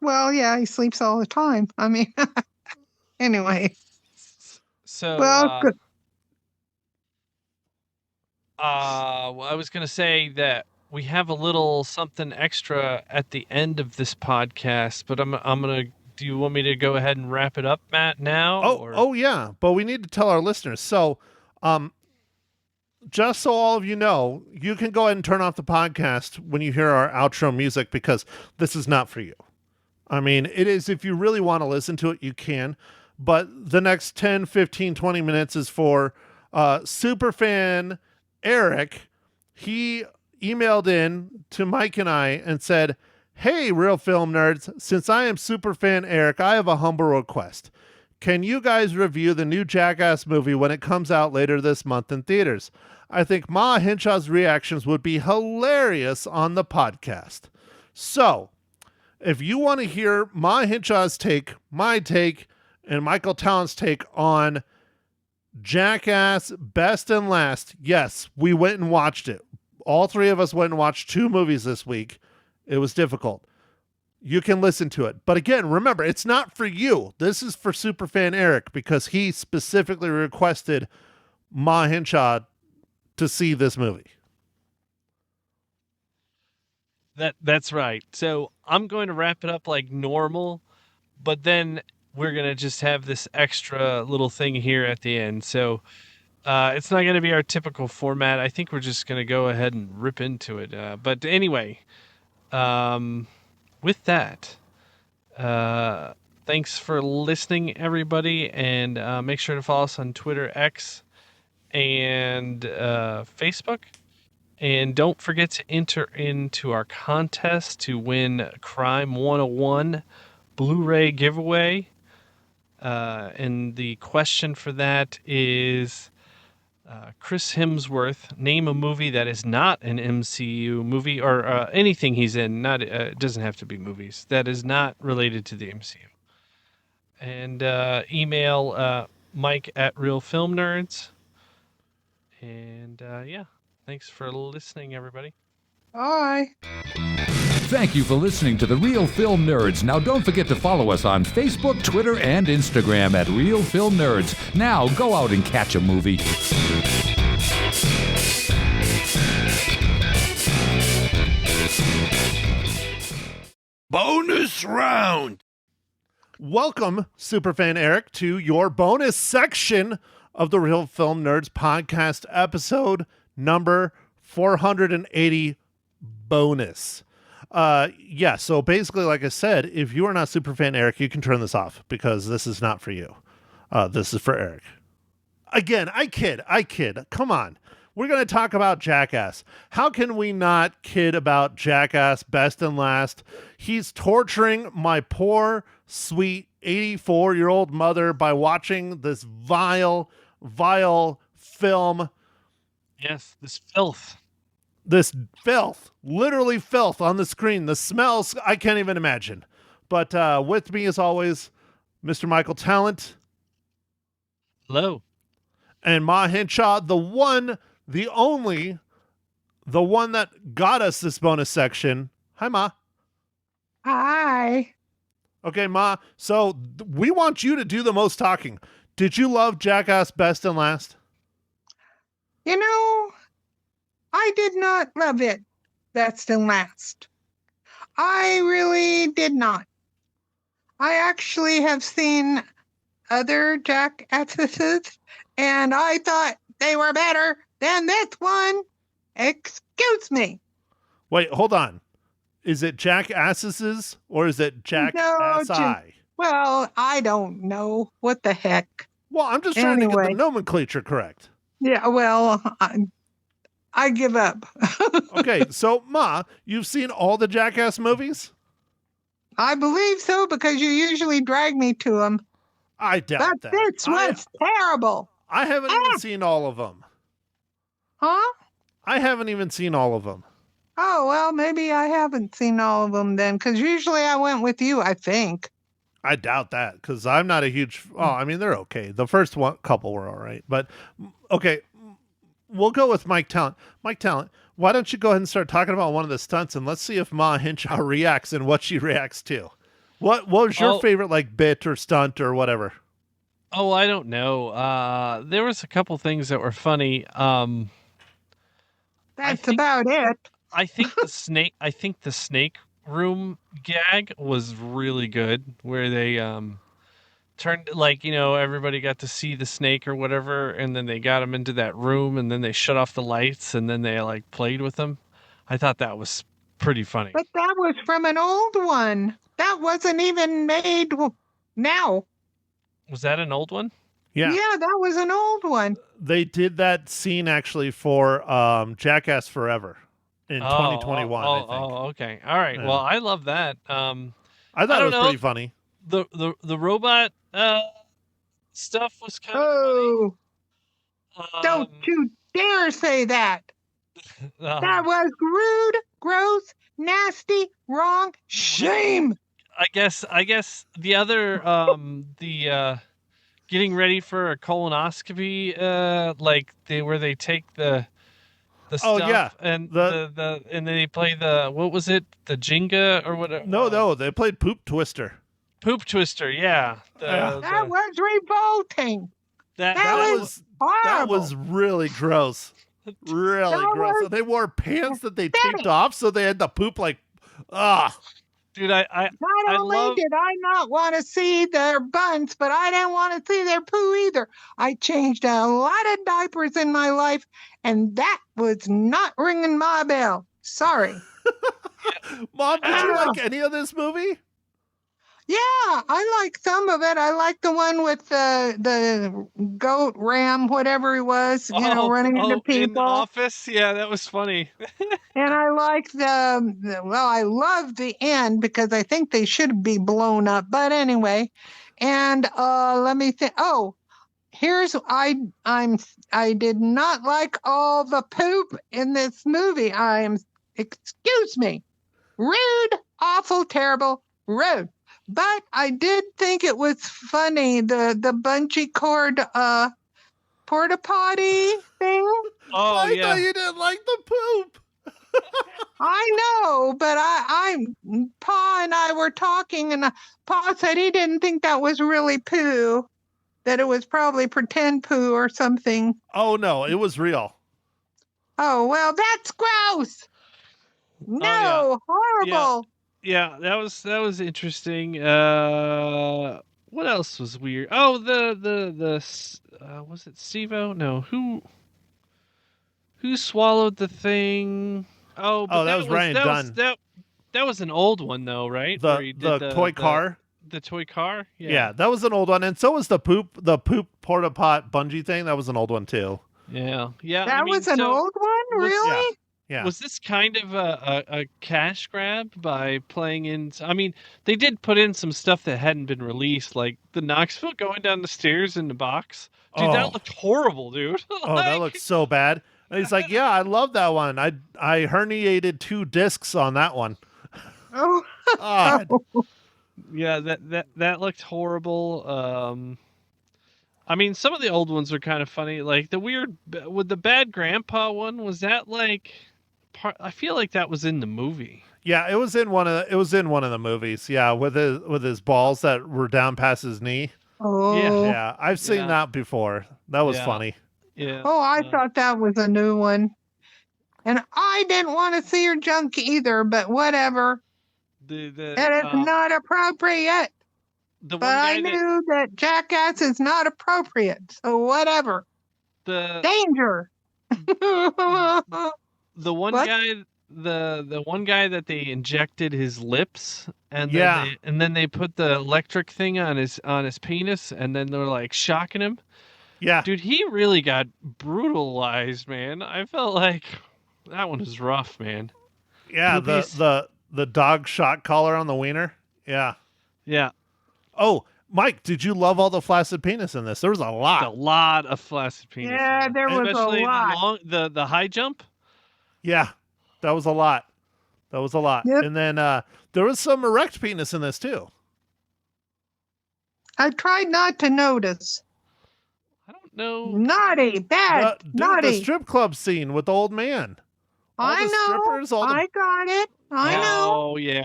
Well, yeah, he sleeps all the time. I mean, anyway. So, Well, good. I was going to say that we have a little something extra at the end of this podcast, but I'm going to. Do you want me to go ahead and wrap it up, Matt? Now? Oh yeah. But we need to tell our listeners. So, just so all of you know, you can go ahead and turn off the podcast when you hear our outro music because this is not for you. I mean, it is if you really want to listen to it, you can. But the next 10, 15, 20 minutes is for superfan Eric. He emailed in to Mike and I and said, "Hey, Real Film Nerds, since I am superfan Eric, I have a humble request. Can you guys review the new Jackass movie when it comes out later this month in theaters? I think Ma Hinshaw's reactions would be hilarious on the podcast." So, if you want to hear Ma Hinshaw's take, my take, and Michael Talent's take on Jackass Best and Last, yes, we went and watched it. All three of us went and watched 2 movies this week. It was difficult. You can listen to it. But again, remember, it's not for you. This is for superfan Eric because he specifically requested Ma Hinshaw to see this movie. That's right. So I'm going to wrap it up like normal, but then we're going to just have this extra little thing here at the end. So it's not going to be our typical format. I think we're just going to go ahead and rip into it. But anyway, with that, thanks for listening, everybody. And make sure to follow us on Twitter, X, and Facebook. And don't forget to enter into our contest to win Crime 101 Blu-ray giveaway. And the question for that is, Chris Hemsworth, name a movie that is not an MCU movie or anything he's in. Not it doesn't have to be movies that is not related to the MCU. And email Mike at Real Film Nerds. And yeah, thanks for listening, everybody. Bye. Thank you for listening to The Real Film Nerds. Now, don't forget to follow us on Facebook, Twitter, and Instagram at Real Film Nerds. Now, go out and catch a movie. Bonus round. Welcome, Superfan Eric, to your bonus section of the Real Film Nerds podcast, episode number 480 bonus. So basically, like I said, if you are not Superfan Eric, you can turn this off because this is not for you. This is for Eric. Again, I kid. Come on. We're going to talk about Jackass. How can we not kid about Jackass best and last? He's torturing my poor, sweet 84-year-old mother by watching this vile film. Yes, this filth. This filth, literally filth on the screen. The smells, I can't even imagine. But with me, as always, Mr. Michael Talent. Hello. And Ma Henshaw, the one, the only, the one that got us this bonus section. Hi, Ma. Hi. Okay, Ma. So we want you to do the most talking. Did you love Jackass best and last? You know, I did not love it best and last. I really did not. I actually have seen other Jackasses, and I thought they were better than this one. Excuse me. Wait, hold on. Is it Jackasses or is it Jackassi? Well, I don't know. What the heck? Well, I'm just trying to get the nomenclature correct. Yeah, well, I give up. Okay, so Ma, you've seen all the Jackass movies? I believe so because you usually drag me to them. I doubt that. This was terrible. I haven't even seen all of them. Huh? I haven't even seen all of them. Oh, well, maybe I haven't seen all of them then, because usually I went with you, I think. I doubt that, because I'm not a huge... Oh, I mean, they're okay. The first couple were all right. But, okay, we'll go with Mike Talent. Mike Talent, why don't you go ahead and start talking about one of the stunts, and let's see if Ma Henshaw reacts and what she reacts to. What was your favorite, bit or stunt or whatever? Oh, I don't know. There was a couple things that were funny. That's about it. I think the snake room gag was really good, where they turned everybody got to see the snake or whatever, and then they got him into that room, and then they shut off the lights, and then they played with him. I thought that was pretty funny. But that was from an old one. That wasn't even made now. Was that an old one? Yeah, that was an old one. They did that scene actually for Jackass Forever in 2021. I think. Okay. All right. Yeah. Well, I love that. I thought it was pretty funny. The robot stuff was kind of funny. Don't you dare say that. That was rude, gross, nasty, wrong, shame. I guess the other the getting ready for a colonoscopy, where they take the stuff and and they play what was it, the Jenga or whatever? No, they played Poop Twister. Poop Twister, yeah. That was revolting. That was horrible. That was really gross. Really gross. So they wore pants that they taped off, so they had the poop Dude, Not only did I not want to see their buns, but I didn't want to see their poo either. I changed a lot of diapers in my life, and that was not ringing my bell. Sorry. Mom, did you like any of this movie? Yeah, I like some of it. I like the one with the goat ram, whatever he was, running into people. In the office? Yeah, that was funny. And I like I love the end because I think they should be blown up. But anyway, and let me think. Oh, I did not like all the poop in this movie. Excuse me, rude, awful, terrible, rude. But I did think it was funny, the bungee cord porta potty thing. I thought you didn't like the poop. I know, but Pa and I were talking, and Pa said he didn't think that was really poo, that it was probably pretend poo or something. Oh no, it was real. Oh, well, that's gross. No, horrible. Yeah, that was interesting. What else was weird? Oh, was it Stevo? No, who swallowed the thing? Oh, but Oh, that was Ryan Dunn. That was an old one though, right? Where he did The toy car. The toy car? Yeah, that was an old one, and so was the poop porta pot bungee thing. That was an old one too. Yeah. That was an old one, really? Yeah. Was this kind of a cash grab by playing in? I mean, they did put in some stuff that hadn't been released, like the Knoxville going down the stairs in the box. Dude, that looked horrible, dude. Oh, that looked so bad. And he's like, "Yeah, I love that one. I herniated 2 discs on that one." Oh, God. Yeah, that looked horrible. I mean, some of the old ones are kind of funny, like the weird with the bad grandpa one. Was that like? I feel like that was in the movie. Yeah, it was in one of the movies. Yeah, with his balls that were down past his knee. oh. Yeah, I've seen that before. That was Yeah. funny. Yeah. Oh, I thought that was a new one. And I didn't want to see her junk either, but whatever. The And it's not appropriate. the one But guy I knew that Jackass is not appropriate. So whatever. the Danger. the one What? guy the one guy that they injected his lips and Yeah. then they put the electric thing on his penis and then they're like shocking him. Yeah. Dude, he really got brutalized, man. I felt like that one was rough, man. Yeah, Poopies. the dog shot collar on the wiener. Yeah. Yeah, Oh, Mike, did you love all the flaccid penis in this? There was a a lot. lot of flaccid penis. Yeah, in there was a Especially lot. The high jump. Yeah. That was a lot. That was a lot. Yep. And then there was some erect penis in this too. I tried not to notice. I don't know. Naughty, bad, The naughty. strip club scene with the old man. All I the know. strippers, all the I got it. I know. Oh yeah.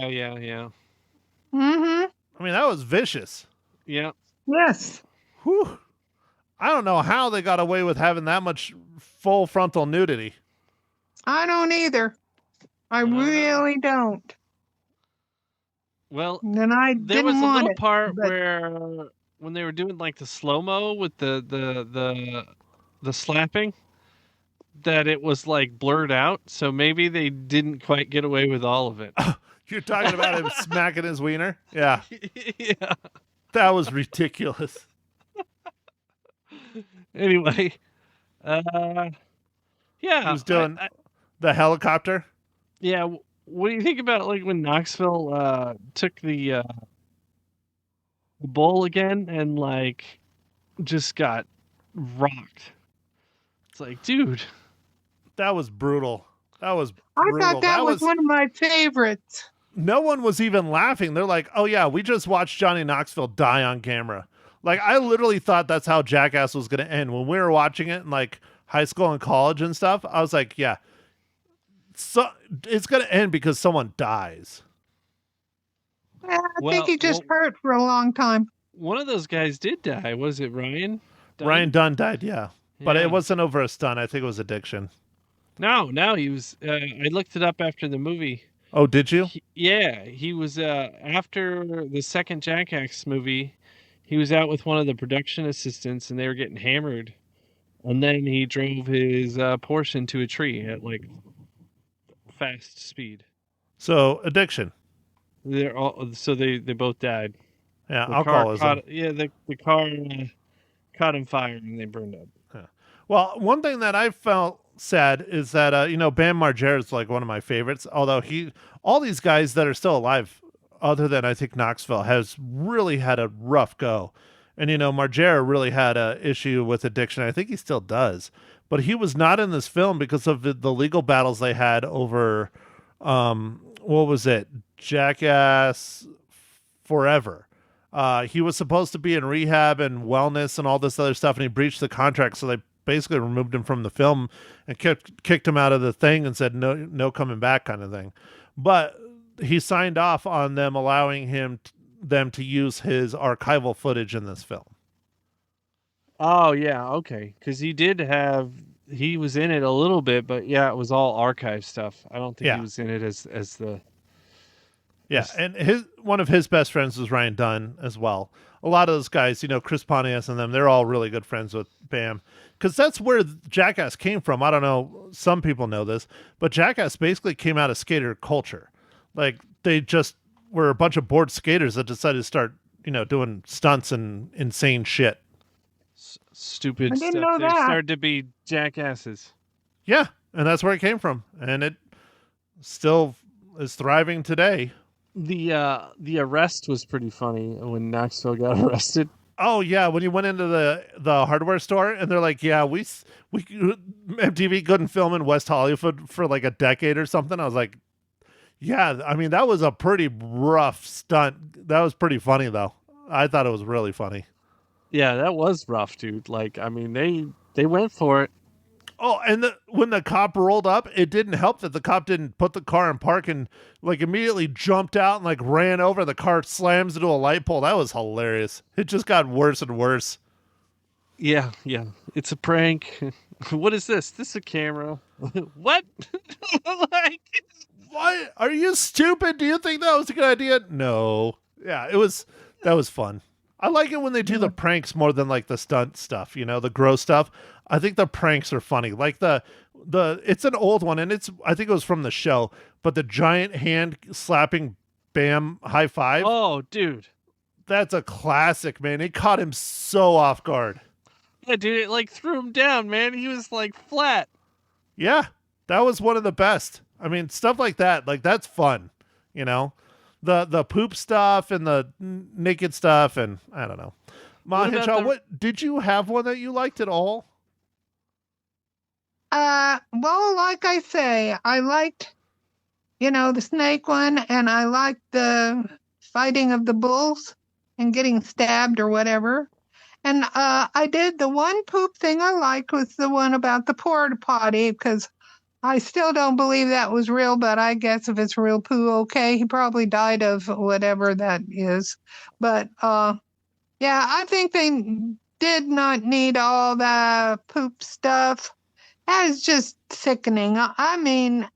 Mm-hmm. I mean, that was vicious. Yeah. Yes. Whew. I don't know how they got away with having that much full frontal nudity. I don't either. I don't know. really don't. Well, And I there was didn't a want little it. part but- where when they were doing like the slow mo with the slapping, that it was like blurred out. So maybe they didn't quite get away with all of it. You're talking about him smacking his wiener? Yeah. Yeah. That was ridiculous. Anyway, yeah. He was doing I- the helicopter. yeah. What do you think about like when Knoxville took the bull again and like just got rocked? It's like, dude. That was brutal. That was I brutal. thought that was one of my favorites. No one was even laughing. They're like, "Oh yeah, we just watched Johnny Knoxville die on camera." Like I literally thought that's how Jackass was going to end when we were watching it in like high school and college and stuff. I was like, "Yeah, so it's going to end because someone dies." I Well- think he just hurt for a long time. One of those guys did die. Was it Ryan? Dunn? Ryan Dunn died, yeah. But Yeah. it wasn't over a stunt. I think it was addiction. No, he was. I looked it up after the movie. Oh, did you? He was after the second Jackass movie. He was out with one of the production assistants, and they were getting hammered. And then he drove his Porsche into a tree at like fast speed. So addiction. So they both died. Yeah, The alcoholism. the car caught on fire and they burned up. Well, one thing that I felt sad is that Bam Margera is like one of my favorites. Although all these guys that are still alive, other than I think Knoxville, has really had a rough go. And Margera really had a issue with addiction. I think he still does, but he was not in this film because of the legal battles they had over what was it, Jackass Forever. He was supposed to be in rehab and wellness and all this other stuff, and he breached the contract, so they basically removed him from the film and kicked him out of the thing and said no coming back kind of thing. But he signed off on them allowing them to use his archival footage in this film. Oh yeah, okay. Because he was in it a little bit, but yeah, it was all archive stuff. I don't think he was in it as the. Yeah, and one of his best friends was Ryan Dunn as well. A lot of those guys, Chris Pontius and them, they're all really good friends with Bam. Because that's where Jackass came from. I don't know, some people know this, but Jackass basically came out of skater culture. Like, they just were a bunch of bored skaters that decided to start, doing stunts and insane shit. Stupid I didn't stuff. know They that. started to be jackasses. Yeah, and that's where it came from. And it still is thriving today. The arrest was pretty funny when Knoxville got arrested. Oh yeah, when you went into the hardware store and they're like, yeah, we MTV couldn't film in West Hollywood for like a decade or something. I was like, yeah, I mean that was a pretty rough stunt. That was pretty funny though. I thought it was really funny. Yeah, that was rough, dude. Like, I mean, they went for it. Oh, and when the cop rolled up, it didn't help that the cop didn't put the car in park and like immediately jumped out and like ran over. The car slams into a light pole. That was hilarious. It just got worse and worse. Yeah. It's a prank. What is this? This is a camera. What? Like, What? Are you stupid? Do you think that was a good idea? No. Yeah, that was fun. I like it when they do the pranks more than like the stunt stuff, the gross stuff. I think the pranks are funny. Like it's an old one and I think it was from the show, but the giant hand slapping Bam high five. oh, dude. That's a classic, man. It caught him so off guard. Yeah, dude, it like threw him down, man. He was like flat. Yeah, that was one of the best. I mean, stuff like that, like that's fun, The poop stuff and the naked stuff, and I don't know. Ma Hinshaw, what did you have one that you liked at all? Well, like I say, I liked, the snake one, and I liked the fighting of the bulls and getting stabbed or whatever. And I did the one poop thing I liked was the one about the porta potty, because I still don't believe that was real, but I guess if it's real poo, okay. He probably died of whatever that is. But yeah, I think they did not need all the poop stuff. That is just sickening. I mean,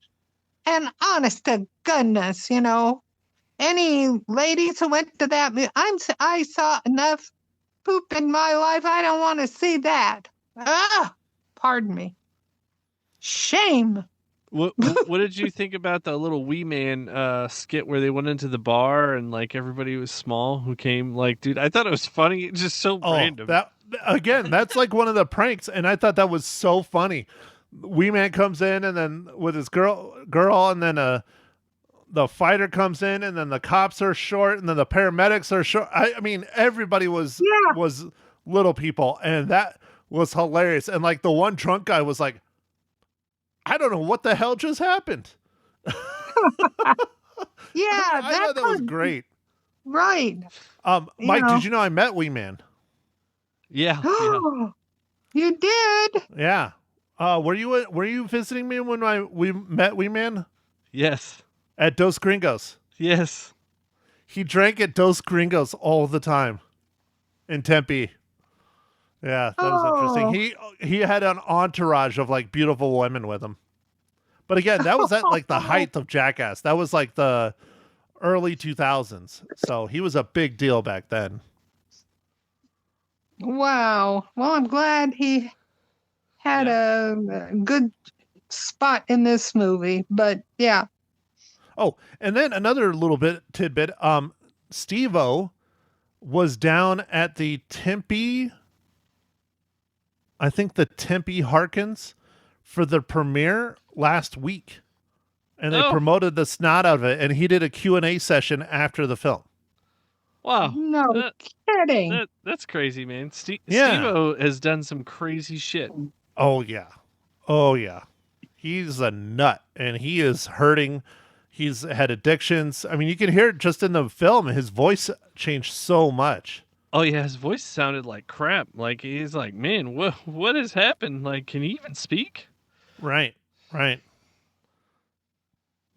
and honest to goodness, any ladies who went to that, I saw enough poop in my life. I don't want to see that. Pardon me. Shame. What did you think about the little Wee Man skit where they went into the bar and like everybody was small who came? Like, dude, I thought it was funny. It's just so random. That's like one of the pranks, and I thought that was so funny. Wee Man comes in and then with his girl, and then the fighter comes in, and then the cops are short, and then the paramedics are short. I mean, everybody was little people, and that was hilarious. And like the one drunk guy was like, I don't know what the hell just happened. Yeah, I thought that was great. Right. Mike, did you know I met Wee Man? Yeah. You did? Yeah. Were you visiting me when we met Wee Man? Yes. At Dos Gringos. Yes. He drank at Dos Gringos all the time in Tempe. Yeah, that was interesting. He had an entourage of like beautiful women with him. But again, that was at like the height of Jackass. That was like the early 2000s. So he was a big deal back then. Wow. Well, I'm glad he had a good spot in this movie. But yeah. Oh, and then another little bit tidbit. Steve-O was down at the Tempe, I think the Tempe Harkins, for the premiere last week. And they promoted the snot out of it, and he did a Q&A session after the film. Wow. No kidding. That's crazy, man. Steve-O has done some crazy shit. Oh, yeah. He's a nut, and he is hurting. He's had addictions. I mean, you can hear it just in the film. His voice changed so much. Oh yeah, his voice sounded like crap. Like he's like, man, what has happened? Like, can he even speak? Right.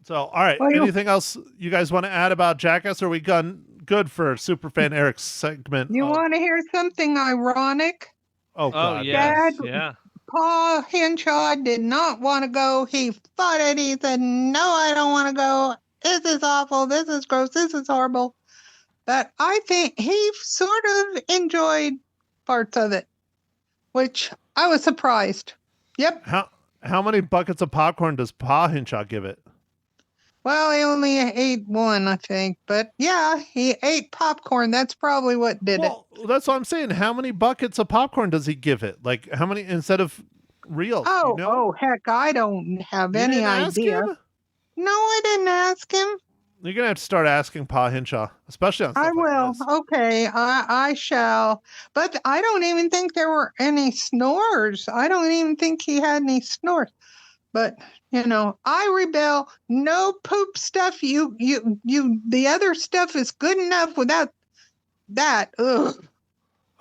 So, all right. Well, Anything else you guys want to add about Jackass? Or are we good for Superfan Eric's segment? you Of, want to hear something ironic? oh, Oh God. yes, Dad, yeah. Paul Henshaw did not want to go. He fought it. He said, "No, I don't want to go. This is awful. This is gross. This is horrible." But I think he sort of enjoyed parts of it, which I was surprised. Yep. How many buckets of popcorn does Pa Hinshaw give it? Well, he only ate one, I think. But yeah, he ate popcorn. That's probably what did it. Well, that's what I'm saying. How many buckets of popcorn does he give it? Like, how many instead of reels? Oh, you know? heck, I don't have You any didn't ask idea. him? No, I didn't ask him. You're gonna have to start asking Pa Hinshaw, especially on stuff I like will. this. Okay, I shall. But I don't even think there were any snores. I don't even think he had any snores. But I rebel. No poop stuff. The other stuff is good enough without that. Ugh.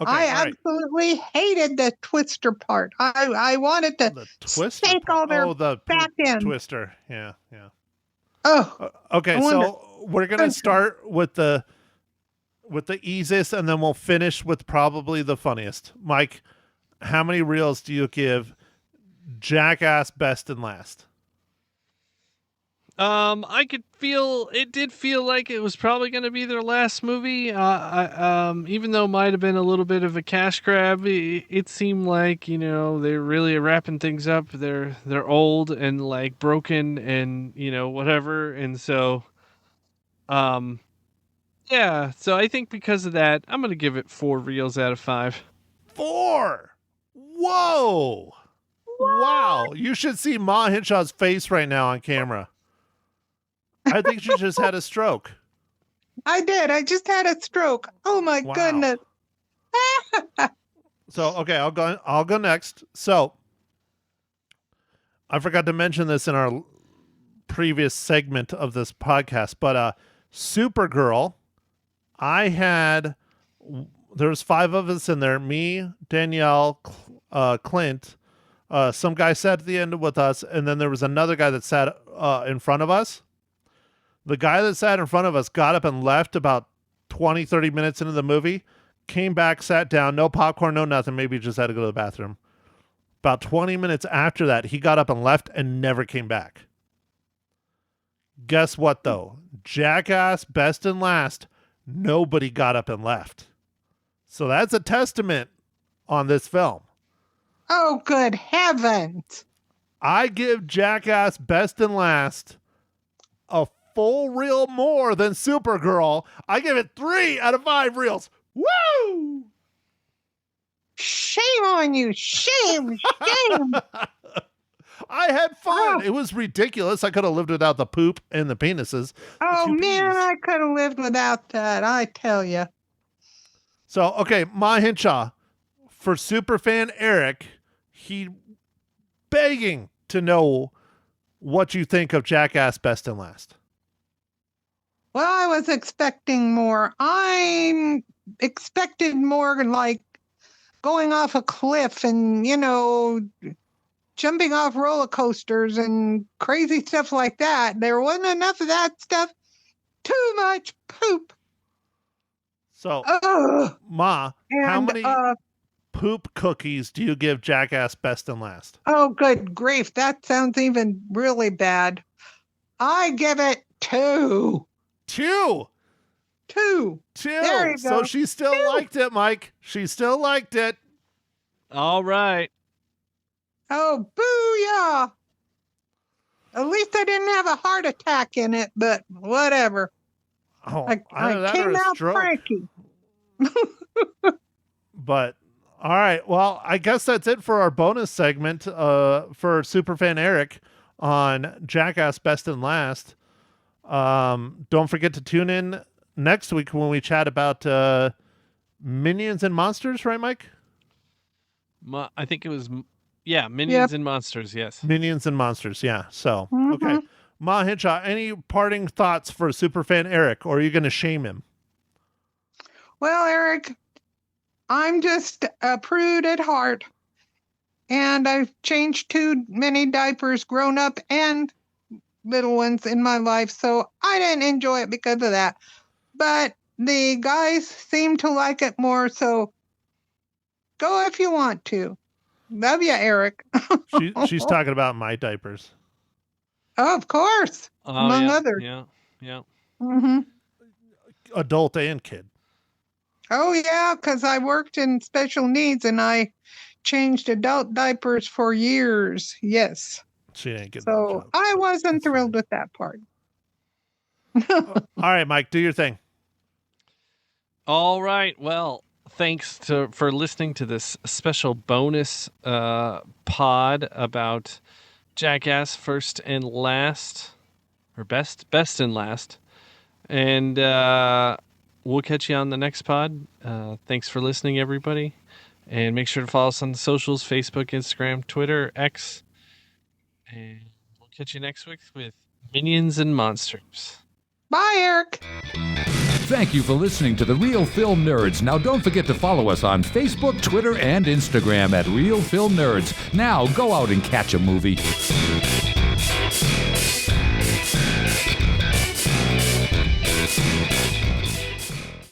Okay, I all right. absolutely hated the twister part. I wanted to The twister. take all their the back poop end. twister. Yeah. Oh, Okay, I wonder- so we're gonna start with the easiest, and then we'll finish with probably the funniest. Mike, how many reels do you give Jackass best and last? I could feel it did feel like it was probably going to be their last movie. Even though it might have been a little bit of a cash grab, it seemed like they're really wrapping things up. They're old and like broken and whatever, and so yeah. So I think because of that, I'm going to give it 4 reels out of 5. 4. Whoa! Wow! You should see Ma Hinshaw's face right now on camera. I think she just had a stroke. I did. I just had a stroke. Oh my Wow. goodness. So, okay, I'll go next. So, I forgot to mention this in our previous segment of this podcast, but Supergirl, there was 5 of us in there, me, Danielle, Clint, some guy sat at the end with us, and then there was another guy that sat in front of us. The guy that sat in front of us got up and left about 20, 30 minutes into the movie, came back, sat down, no popcorn, no nothing. Maybe he just had to go to the bathroom. About 20 minutes after that, he got up and left and never came back. Guess what, though? Jackass, best and last, nobody got up and left. So that's a testament on this film. Oh, good heavens. I give Jackass, best and last, a full reel more than Supergirl. I give it 3 out of 5 reels. Woo! Shame on you. Shame. I had fun. Oh. It was ridiculous. I could have lived without the poop and the penises. Oh, two man, Ps. I could have lived without that. I tell you. So, okay, Ma Hinshaw, for Superfan Eric, he begging to know what you think of Jackass Best and Last. Well, I was expecting more. I expected more like going off a cliff and, jumping off roller coasters and crazy stuff like that. There wasn't enough of that stuff. Too much poop. So, Ugh. Ma, how And, many poop cookies do you give Jackass Best and Last? oh, good grief. That sounds even really bad. I give it 2. 2. 2. 2. There you So go. she still 2. liked it, Mike. She still liked it. All right. Oh, booyah. At least I didn't have a heart attack in it, but whatever. Oh, I either that or came a out stroke. cranky. But all right, well, I guess that's it for our bonus segment for Superfan Eric on Jackass Best and Last. Don't forget to tune in next week when we chat about Minions and Monsters, right, Mike? I think it was, Minions and Monsters, yes. Minions and Monsters, yeah. So, Mhm. okay. Ma Hinshaw, any parting thoughts for Superfan Eric, or are you going to shame him? Well, Eric, I'm just a prude at heart. And I've changed too many diapers, grown up and little ones in my life. So I didn't enjoy it because of that. But the guys seem to like it more. So go if you want to. Love you, Eric. She's talking about my diapers. Oh, of course. Among yeah, others. Yeah. Mm-hmm. Adult and kid. Oh, yeah, because I worked in special needs and I changed adult diapers for years. Yes. She ain't getting So that job. I wasn't That's thrilled fine. with that part. All right, Mike, do your thing. All right. Well, thanks for listening to this special bonus pod about Jackass First and Last, or Best and Last. And we'll catch you on the next pod. Thanks for listening, everybody. And make sure to follow us on the socials, Facebook, Instagram, Twitter, X. And we'll catch you next week with Minions and Monsters. Bye, Eric. Thank you for listening to The Real Film Nerds. Now, don't forget to follow us on Facebook, Twitter, and Instagram at Real Film Nerds. Now, go out and catch a movie.